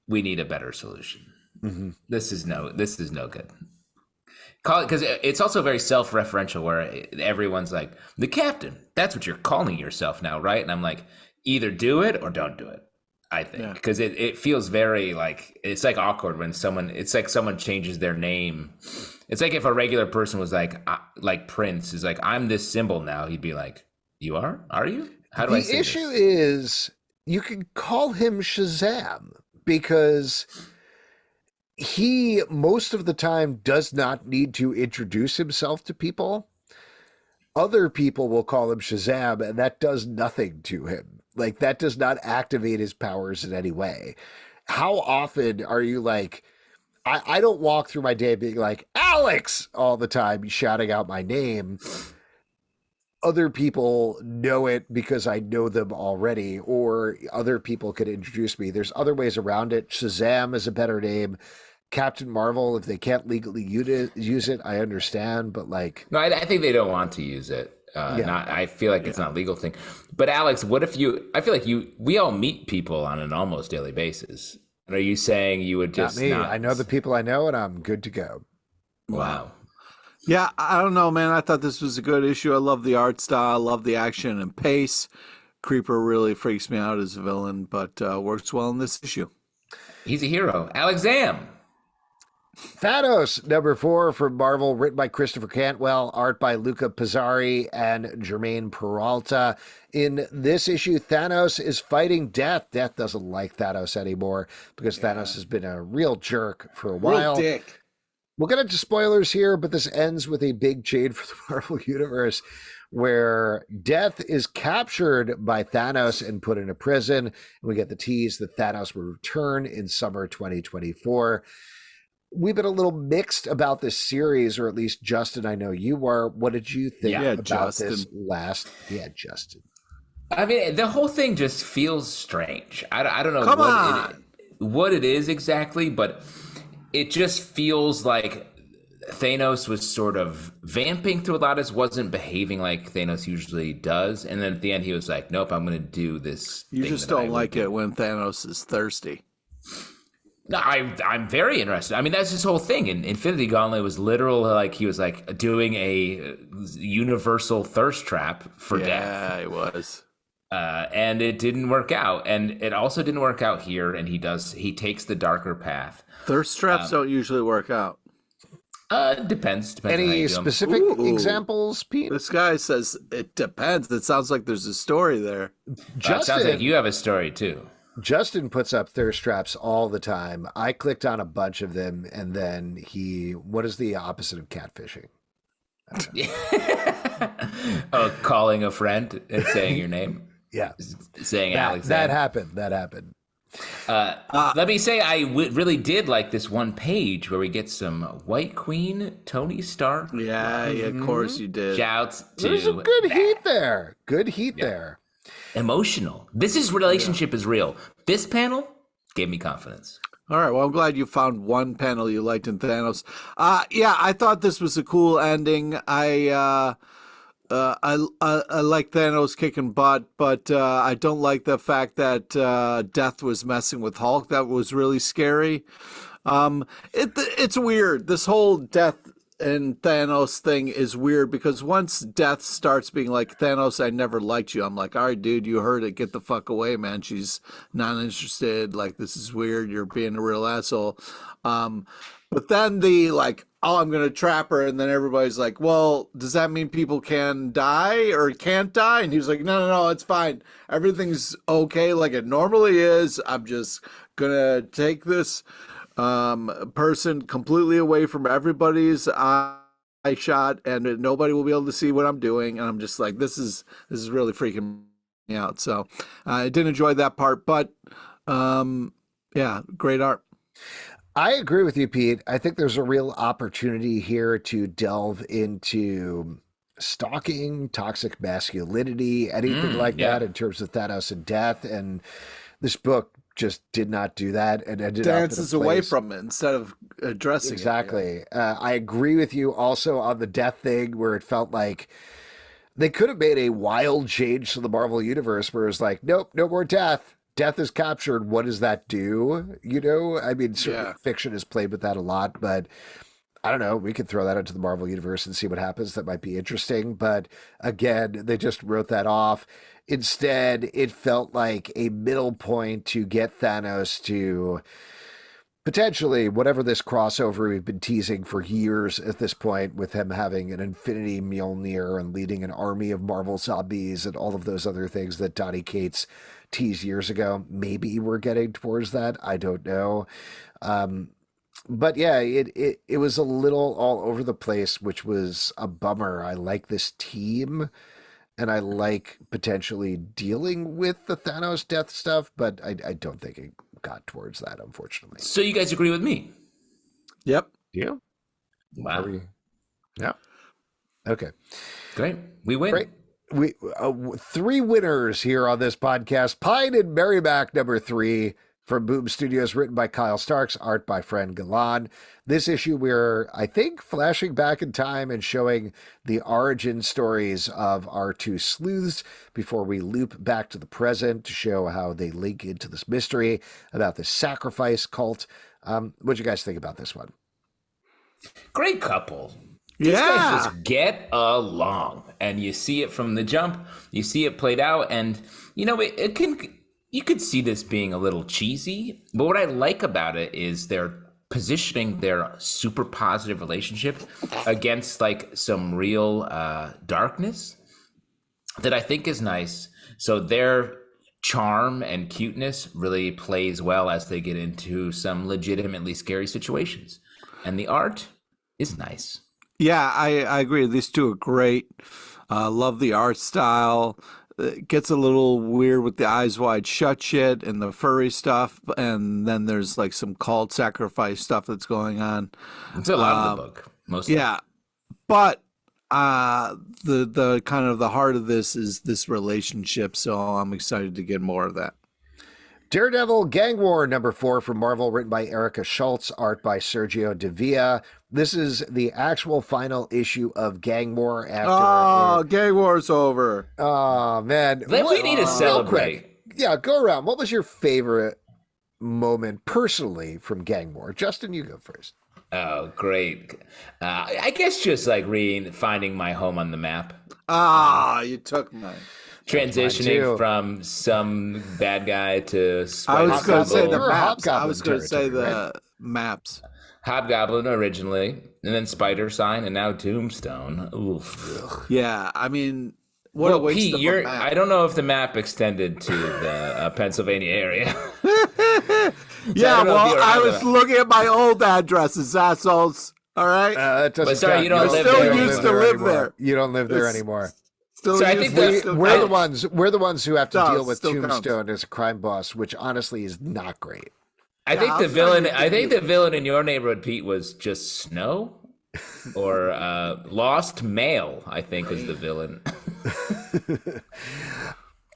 we need a better solution. Mm-hmm. This is no good. Call it, because it's also very self-referential where everyone's like, the captain, that's what you're calling yourself now, right? And I'm like, either do it or don't do it, I think. Because it feels very like, it's like awkward when it's like someone changes their name. It's like if a regular person was like Prince is like, I'm this symbol now. He'd be like, you are? Are you? How do I say The issue is you can call him Shazam because he most of the time does not need to introduce himself to people. Other people will call him Shazam, and that does nothing to him. Like, that does not activate his powers in any way. How often are you like, I don't walk through my day being like, Alex, all the time, shouting out my name. Other people know it because I know them already, or other people could introduce me. There's other ways around it. Shazam is a better name. Captain Marvel, if they can't legally use it, I understand, but like... No, I think they don't want to use it. I feel like it's not a legal thing. But Alex, what if I feel like we all meet people on an almost daily basis. And are you saying you would just not me. I know the people I know, and I'm good to go. Wow. Yeah, I don't know, man. I thought this was a good issue. I love the art style. I love the action and pace. Creeper really freaks me out as a villain, but works well in this issue. He's a hero. Alex Zam. Thanos, number 4 from Marvel, written by Christopher Cantwell, art by Luca Pizzari and Jermaine Peralta. In this issue, Thanos is fighting Death. Death doesn't like Thanos anymore because Thanos has been a real jerk for a while. Real dick. We'll get into spoilers here, but this ends with a big change for the Marvel Universe where Death is captured by Thanos and put in a prison. And we get the tease that Thanos will return in summer 2024. We've been a little mixed about this series, or at least Justin, I know you were. What did you think about this last? Yeah, Justin. I mean, the whole thing just feels strange. I don't know what it is exactly, but it just feels like Thanos was sort of vamping through a lot of this, wasn't behaving like Thanos usually does. And then at the end, he was like, nope, I'm going to do this. You just don't like it when Thanos is thirsty. No, I'm very interested. I mean, that's his whole thing. And Infinity Gauntlet was literal, like he was like doing a universal thirst trap for death. Yeah, it was. And it didn't work out. And it also didn't work out here. And he takes the darker path. Thirst traps don't usually work out. Depends. Any specific examples, Pete? This guy says it depends. It sounds like there's a story there. It sounds like you have a story too. Justin puts up thirst traps all the time. I clicked on a bunch of them, and then what is the opposite of catfishing? Calling a friend and saying your name. Yeah. Saying Alex. That happened. Let me say I really did like this one page where we get some White Queen, Tony Stark. Yeah, of course you did. Shouts to There's some good heat there. Good heat there. Emotional. This relationship is real. This panel gave me confidence. All right. Well, I'm glad you found one panel you liked in Thanos. I thought this was a cool ending. I like Thanos kicking butt, but I don't like the fact that Death was messing with Hulk. That was really scary. It's weird. This whole Death and Thanos thing is weird because once Death starts being like, Thanos, I never liked you, I'm like, all right, dude, you heard it. Get the fuck away, man. She's not interested. Like, this is weird. You're being a real asshole. But then I'm going to trap her. And then everybody's like, well, does that mean people can die or can't die? And he was like, no, it's fine. Everything's okay like it normally is. I'm just going to take this person completely away from everybody's eye shot, and nobody will be able to see what I'm doing. And I'm just like, this is really freaking me out. So I didn't enjoy that part, but great art. I agree with you, Pete. I think there's a real opportunity here to delve into stalking, toxic masculinity, anything like that in terms of Thanos and Death. And this book just did not do that and ended dances away from it instead of addressing it. Exactly. I agree with you also on the Death thing where it felt like they could have made a wild change to the Marvel Universe where it's like, nope, no more Death. death is captured, what does that do? You know, I mean, certainly fiction has played with that a lot, but I don't know. We could throw that into the Marvel universe and see what happens. That might be interesting. But again, they just wrote that off. Instead, it felt like a middle point to get Thanos to potentially whatever this crossover we've been teasing for years at this point, with him having an Infinity Mjolnir and leading an army of Marvel zombies and all of those other things that Donny Cates teased years ago. Maybe we're getting towards that. I don't know. But yeah, it was a little all over the place, which was a bummer. I like this team, and I like potentially dealing with the Thanos death stuff, but I don't think it got towards that, unfortunately. So you guys agree with me? Yep. Yeah. Wow. Yeah. Okay. Great. We win. Great. We 3 winners here on this podcast. Pine and Merrimack, number 3. From Boom Studios, written by Kyle Starks, art by Fran Galan. This issue, we're, I think, flashing back in time and showing the origin stories of our 2 sleuths before we loop back to the present to show how they link into this mystery about the sacrifice cult. What'd you guys think about this one? Great couple. These guys just get along, and you see it from the jump. You see it played out, and you know it can. You could see this being a little cheesy, but what I like about it is they're positioning their super positive relationship against like some real darkness that I think is nice. So their charm and cuteness really plays well as they get into some legitimately scary situations. And the art is nice. Yeah, I agree. These 2 are great. Love the art style. It gets a little weird with the eyes wide shut shit and the furry stuff, and then there's like some cult sacrifice stuff that's going on. It's a lot of the book, mostly. Yeah, but the kind of the heart of this is this relationship, so I'm excited to get more of that. Daredevil Gang War number 4 from Marvel, written by Erica Schultz, art by Sergio Devia. This is the actual final issue of Gang War after. Gang War's over. Oh, man. We need to celebrate. Yeah, go around. What was your favorite moment personally from Gang War? Justin, you go first. Oh, great. I guess just like finding my home on the map. You took mine. Transitioning from some bad guy to I was going to say the You're a maps. I Hobgoblin was going to say the territory, maps. Hobgoblin originally, and then Spider Sign, and now Tombstone. Oof. Yeah, I mean, what a waste Pete, of a map. I don't know if the map extended to the Pennsylvania area. Yeah, well, I was looking at my old addresses, assholes. All right. That doesn't But sorry, count. you don't live still there. used to live anymore. there. You don't live there anymore. Still So I used think to- We're the ones who have to Does, deal with still Tombstone counts. as a crime boss, which honestly is not great. I think I'll the villain. tell you. I think the villain in your neighborhood, Pete, was just Snow, or Lost Mail. I think is the villain.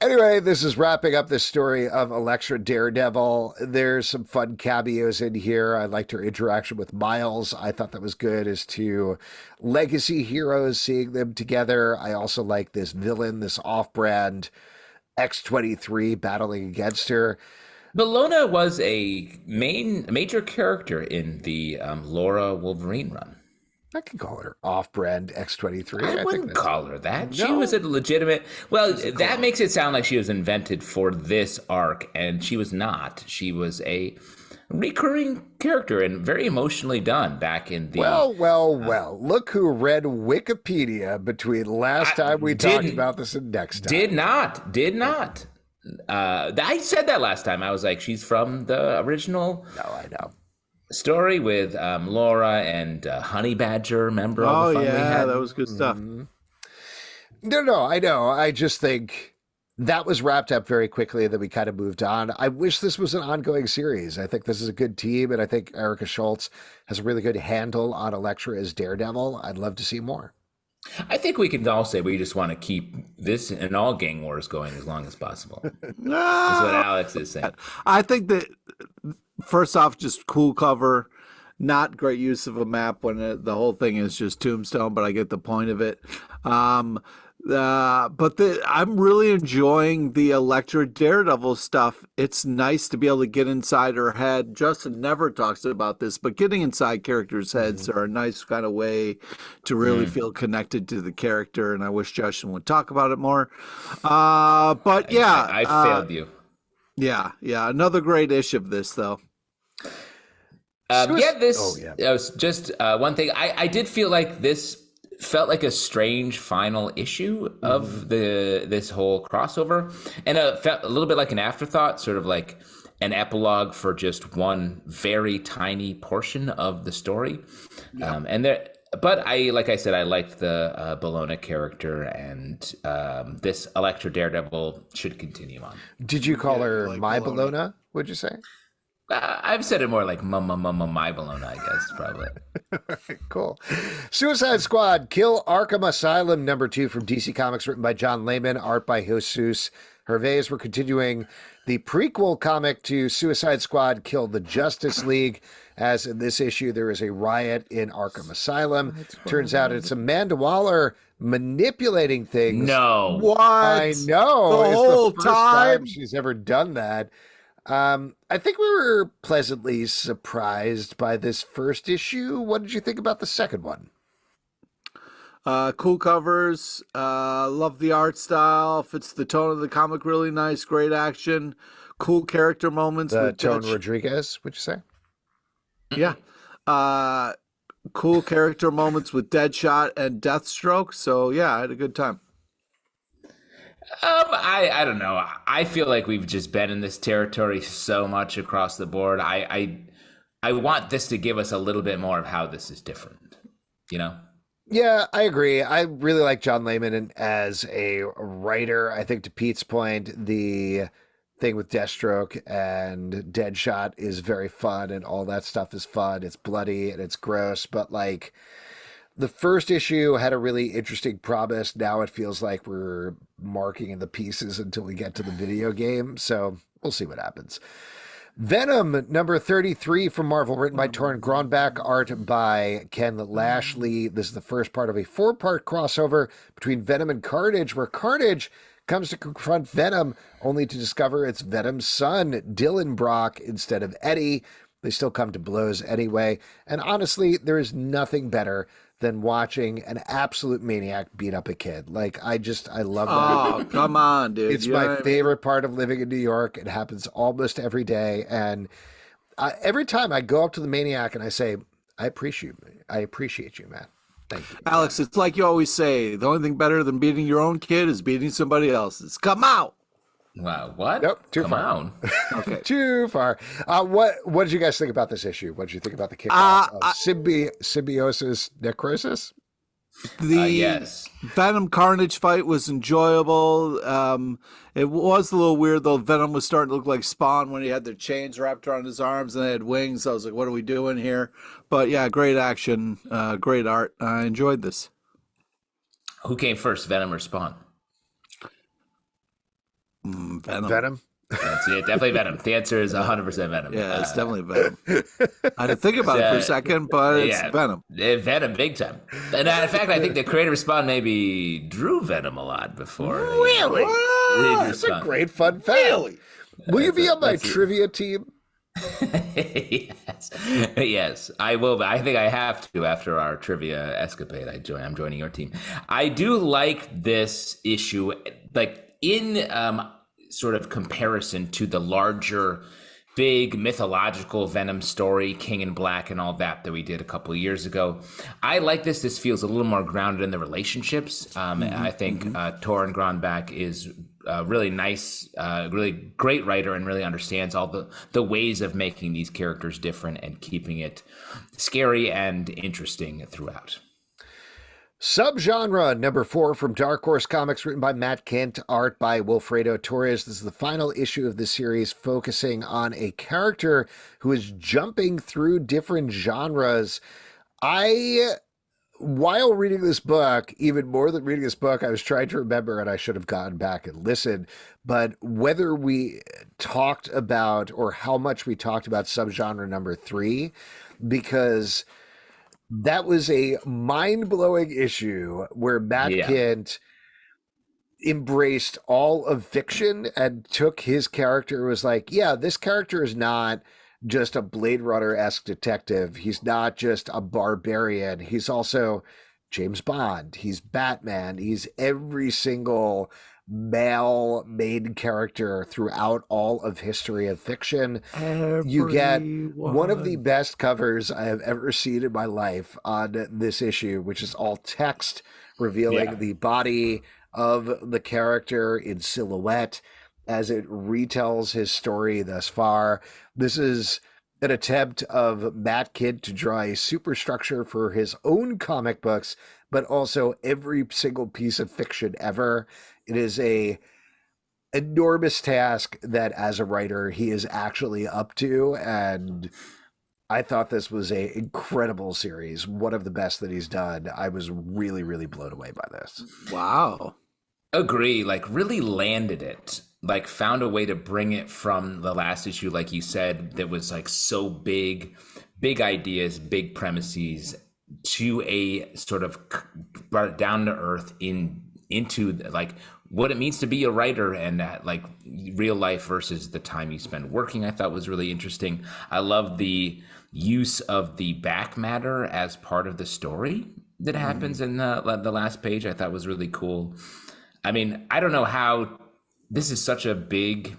Anyway, this is wrapping up the story of Elektra Daredevil. There's some fun cameos in here. I liked her interaction with Miles. I thought that was good as to legacy heroes, seeing them together. I also like this villain, this off-brand X-23 battling against her. Bellona was a major character in the Laura Wolverine run. I can call her off-brand X-23. I wouldn't call her that. She No. was a legitimate. Well, that makes it sound like she was invented for this arc, and she was not. She was a recurring character and very emotionally done back in the. Well. Look who read Wikipedia between last time we talked didn't- about this and next time. Did not. I said that last time. I was like, she's from the original No, I know. story with Laura and Honey Badger. Remember all Oh the fun we yeah, had? that was good stuff. No, I know. I just think that was wrapped up very quickly, and then we kind of moved on. I wish this was an ongoing series. I think this is a good team, and I think Erica Schultz has a really good handle on Elektra as Daredevil. I'd love to see more. I think we can all say we just want to keep this and all gang wars going as long as possible. That's what Alex is saying. I think that first off, just cool cover, not great use of a map when the whole thing is just Tombstone, but I get the point of it. I'm really enjoying the Elektra Daredevil stuff. It's nice to be able to get inside her head. Justin never talks about this, but getting inside characters' heads are a nice kind of way to really feel connected to the character. And I wish Justin would talk about it more. But yeah, I failed you. Yeah, another great issue of this, though. Was just one thing. I did feel like this felt like a strange final issue of this whole crossover, and it felt a little bit like an afterthought, sort of like an epilogue for just one very tiny portion of the story. But like I said, I liked the Bologna character, and this Elektra Daredevil should continue on. Did you call her like my Bologna? Would you say? I've said it more like my Bologna, I guess, probably. Cool. Suicide Squad, Kill Arkham Asylum #2 from DC Comics, written by John Layman, art by Jesus Hervés. We're continuing the prequel comic to Suicide Squad, Kill the Justice League. As in this issue, there is a riot in Arkham Asylum. Turns out it's Amanda Waller manipulating things. No. What? I know. The whole time she's ever done that. I think we were pleasantly surprised by this first issue. What did you think about the second one? Cool covers. Love the art style. Fits the tone of the comic really nice. Great action. Cool character moments. With Tone Rodriguez, would you say? Yeah. Cool character moments with Deadshot and Deathstroke. So, yeah, I had a good time. I don't know. I feel like we've just been in this territory so much across the board. I want this to give us a little bit more of how this is different, you know? Yeah, I agree. I really like John Layman as a writer. I think to Pete's point, the thing with Deathstroke and Deadshot is very fun, and all that stuff is fun. It's bloody and it's gross, but like the first issue had a really interesting promise. Now it feels like we're marking in the pieces until we get to the video game. So we'll see what happens. Venom #33 from Marvel, written by Torrin Grönbach, art by Ken Lashley. This is the first part of a 4-part crossover between Venom and Carnage, where Carnage comes to confront Venom only to discover it's Venom's son, Dylan Brock, instead of Eddie. They still come to blows anyway. And honestly, there is nothing better than watching an absolute maniac beat up a kid. Like, I love that. Oh, come on, dude. It's my favorite part of living in New York. It happens almost every day. And every time I go up to the maniac and I say, I appreciate you, man. Thank you. Alex, it's like you always say, the only thing better than beating your own kid is beating somebody else's. Come out. Wow, what? Nope, too Come far. on. Okay. Too far. What did you guys think about this issue? What did you think about the kickoff of Symbiosis Necrosis? The Venom Carnage fight was enjoyable. It was a little weird, though. Venom was starting to look like Spawn when he had their chains wrapped around his arms and they had wings. I was like, what are we doing here? But yeah, great action, great art. I enjoyed this. Who came first, Venom or Spawn? Venom. That's it. Definitely Venom. The answer is 100% Venom. Yeah, it's definitely Venom. I didn't think about it for a second, but it's Venom. Venom, big time. And in fact, I think the creator of Spawn maybe drew Venom a lot before. Really? That's a great fun fact. Really? Will you be on my trivia team? Yes, I will. But I think I have to after our trivia escapade. I'm joining your team. I do like this issue, like in sort of comparison to the larger, big mythological Venom story, King in Black and all that we did a couple of years ago. I like this. This feels a little more grounded in the relationships. I think Torrin Grönbach is really nice, really great writer, and really understands all the ways of making these characters different and keeping it scary and interesting throughout. Subgenre #4 from Dark Horse Comics, written by Matt Kent, art by Wilfredo Torres. This is the final issue of the series, focusing on a character who is jumping through different genres. While reading this book, even more than reading this book, I was trying to remember, and I should have gone back and listened, but whether we talked about or how much we talked about subgenre #3, because that was a mind-blowing issue where Matt Kent embraced all of fiction and took his character, was like, yeah, this character is not just a Blade Runner-esque detective. He's not just a barbarian. He's also James Bond. He's Batman. He's every single male main character throughout all of history of fiction. You get one of the best covers I have ever seen in my life on this issue, which is all text revealing the body of the character in silhouette as it retells his story thus far. This is an attempt of Matt Kidd to draw a superstructure for his own comic books, but also every single piece of fiction ever. It is a enormous task that as a writer he is actually up to, and I thought this was a incredible series, one of the best that he's done. I was really, really blown away by this. Wow. Agree, like really landed it, like found a way to bring it from the last issue, like you said, that was like so big ideas, big premises, to a sort of brought it down to earth into like what it means to be a writer, and that like real life versus the time you spend working. I thought was really interesting. I love the use of the back matter as part of the story that happens in the last page. I thought was really cool. I mean, I don't know how, this is such a big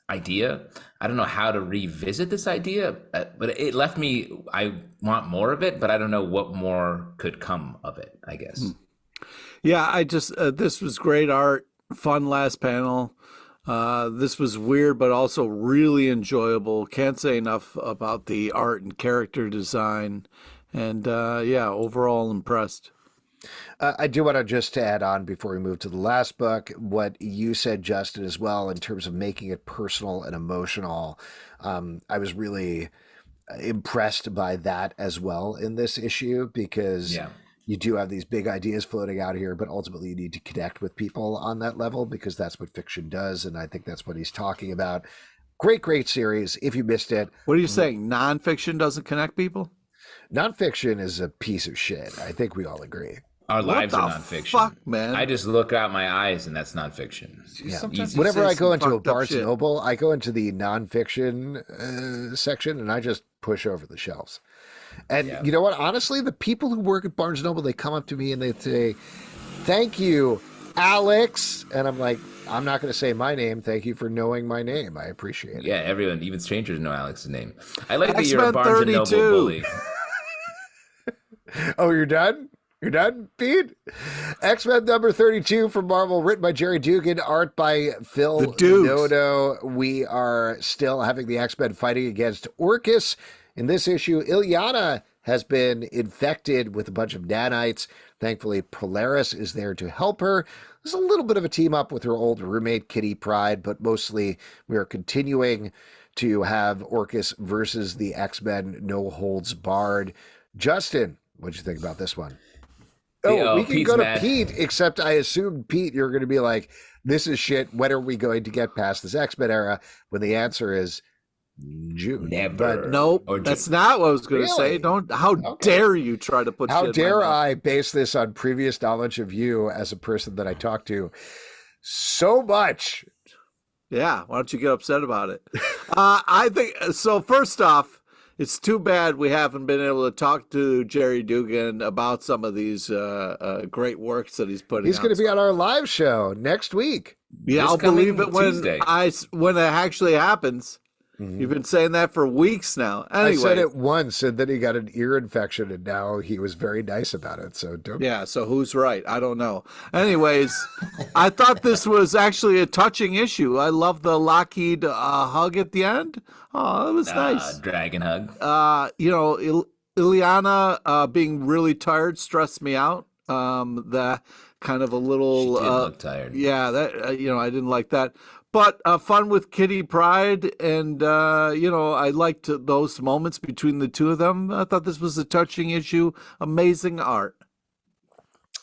idea. I don't know how to revisit this idea, but it left me, I want more of it, but I don't know what more could come of it, I guess. Yeah, I just, this was great art, fun last panel. This was weird, but also really enjoyable. Can't say enough about the art and character design. And yeah, overall impressed. I do want to just add on before we move to the last book, what you said, Justin, as well, in terms of making it personal and emotional. I was really impressed by that as well in this issue, because you do have these big ideas floating out here, but ultimately you need to connect with people on that level, because that's what fiction does. And I think that's what he's talking about. Great series. If you missed it. What are you saying? Nonfiction doesn't connect people? Nonfiction is a piece of shit. I think we all agree. Our lives are nonfiction. Fuck, man. I just look out my eyes and that's nonfiction. Yeah. Whenever I go into a Barnes and Noble, I go into the nonfiction section and I just push over the shelves. And you know what? Honestly, the people who work at Barnes and Noble, they come up to me and they say, "Thank you, Alex." And I'm like, I'm not going to say my name. Thank you for knowing my name. I appreciate it. Yeah, everyone, even strangers, know Alex's name. I like that you're a Barnes and Noble bully. Oh, you're done? You're done, Pete? X-Men number 32 from Marvel, written by Jerry Dugan, art by Phil Noto. We are still having the X-Men fighting against Orcus. In this issue, Illyana has been infected with a bunch of nanites. Thankfully, Polaris is there to help her. There's a little bit of a team up with her old roommate, Kitty Pryde, but mostly we are continuing to have Orcus versus the X-Men, no holds barred. Justin, what'd you think about this one? Oh, we can Pete's go to mad. Pete, except I assumed, Pete, you're going to be like, this is shit. When are we going to get past this X-Men era? When the answer is June. Never. But nope, that's not what I was going to say. Don't. How dare you try to put? How dare I base this on previous knowledge of you as a person that I talk to so much? Yeah, why don't you get upset about it? I think so. First off, it's too bad we haven't been able to talk to Jerry Dugan about some of these great works that he's putting. He's going to be on our live show next week. Yeah, I'll believe it when it actually happens. Mm-hmm. You've been saying that for weeks now. Anyway, I said it once, and then he got an ear infection, and now he was very nice about it. So don't. Yeah. So who's right? I don't know. Anyways, I thought this was actually a touching issue. I love the Lockheed hug at the end. Oh, it was nice. Dragon hug. You know, Illyana being really tired stressed me out. The kind of a little. She did look tired. Yeah, that I didn't like that. But fun with Kitty Pryde, and, I liked those moments between the two of them. I thought this was a touching issue. Amazing art.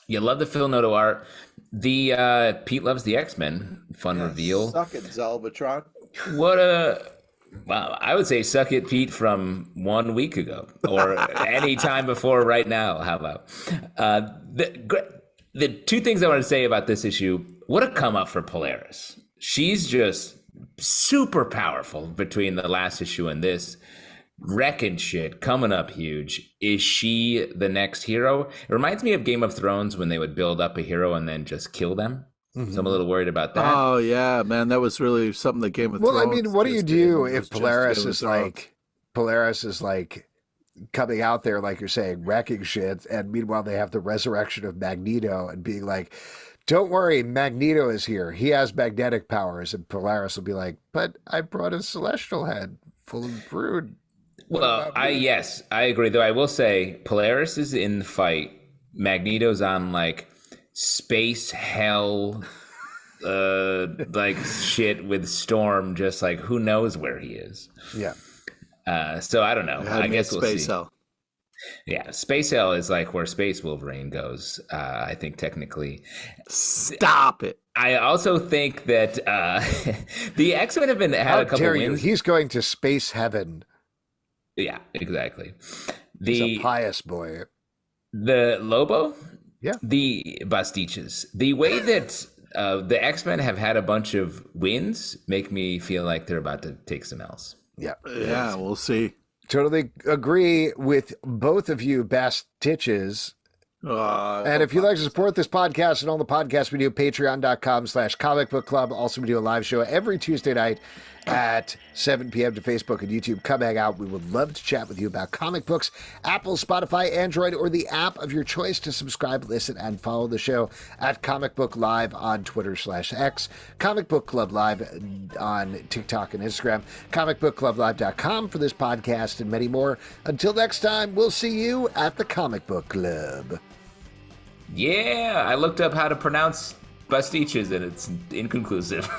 You love the Phil Noto art. The Pete Loves the X-Men fun reveal. Suck it, Zalbatron. Wow, I would say suck it, Pete, from 1 week ago or any time before right now. How about the two things I want to say about this issue, what a come up for Polaris. She's just super powerful between the last issue and this. Wrecking shit, coming up huge. Is she the next hero? It reminds me of Game of Thrones when they would build up a hero and then just kill them. Mm-hmm. So I'm a little worried about that. Oh yeah, man, that was really something that Game of Thrones. Well, I mean, what do you do if Polaris is like coming out there, like you're saying, wrecking shit, and meanwhile they have the resurrection of Magneto and being like, don't worry, Magneto is here. He has magnetic powers. And Polaris will be like, but I brought a celestial head full of brood. Well, I agree. Though I will say Polaris is in the fight. Magneto's on like space hell, like shit with Storm. Just like who knows where he is. Yeah. So I don't know. I guess we'll space see. hell. Yeah, Space Hell is like where Space Wolverine goes. I think technically. Stop it. I also think that the X-Men have had a couple wins. He's going to space heaven. Yeah, exactly. He's a pious boy. The Lobo? Yeah. The Bastiches. The way that the X-Men have had a bunch of wins make me feel like they're about to take some L's. Yeah. Yeah, we'll see. Totally agree with both of you, Bastiches. And if you'd like to support this podcast and all the podcasts we do, patreon.com/comic book club. Also, we do a live show every Tuesday night at 7 p.m. to Facebook and YouTube. Come hang out. We would love to chat with you about comic books. Apple, Spotify, Android, or the app of your choice to subscribe, listen, and follow the show at Comic Book Live on Twitter/X, Comic Book Club Live on TikTok and Instagram, comicbookclublive.com for this podcast and many more. Until next time, we'll see you at the Comic Book Club. Yeah, I looked up how to pronounce Bastiches and it's inconclusive.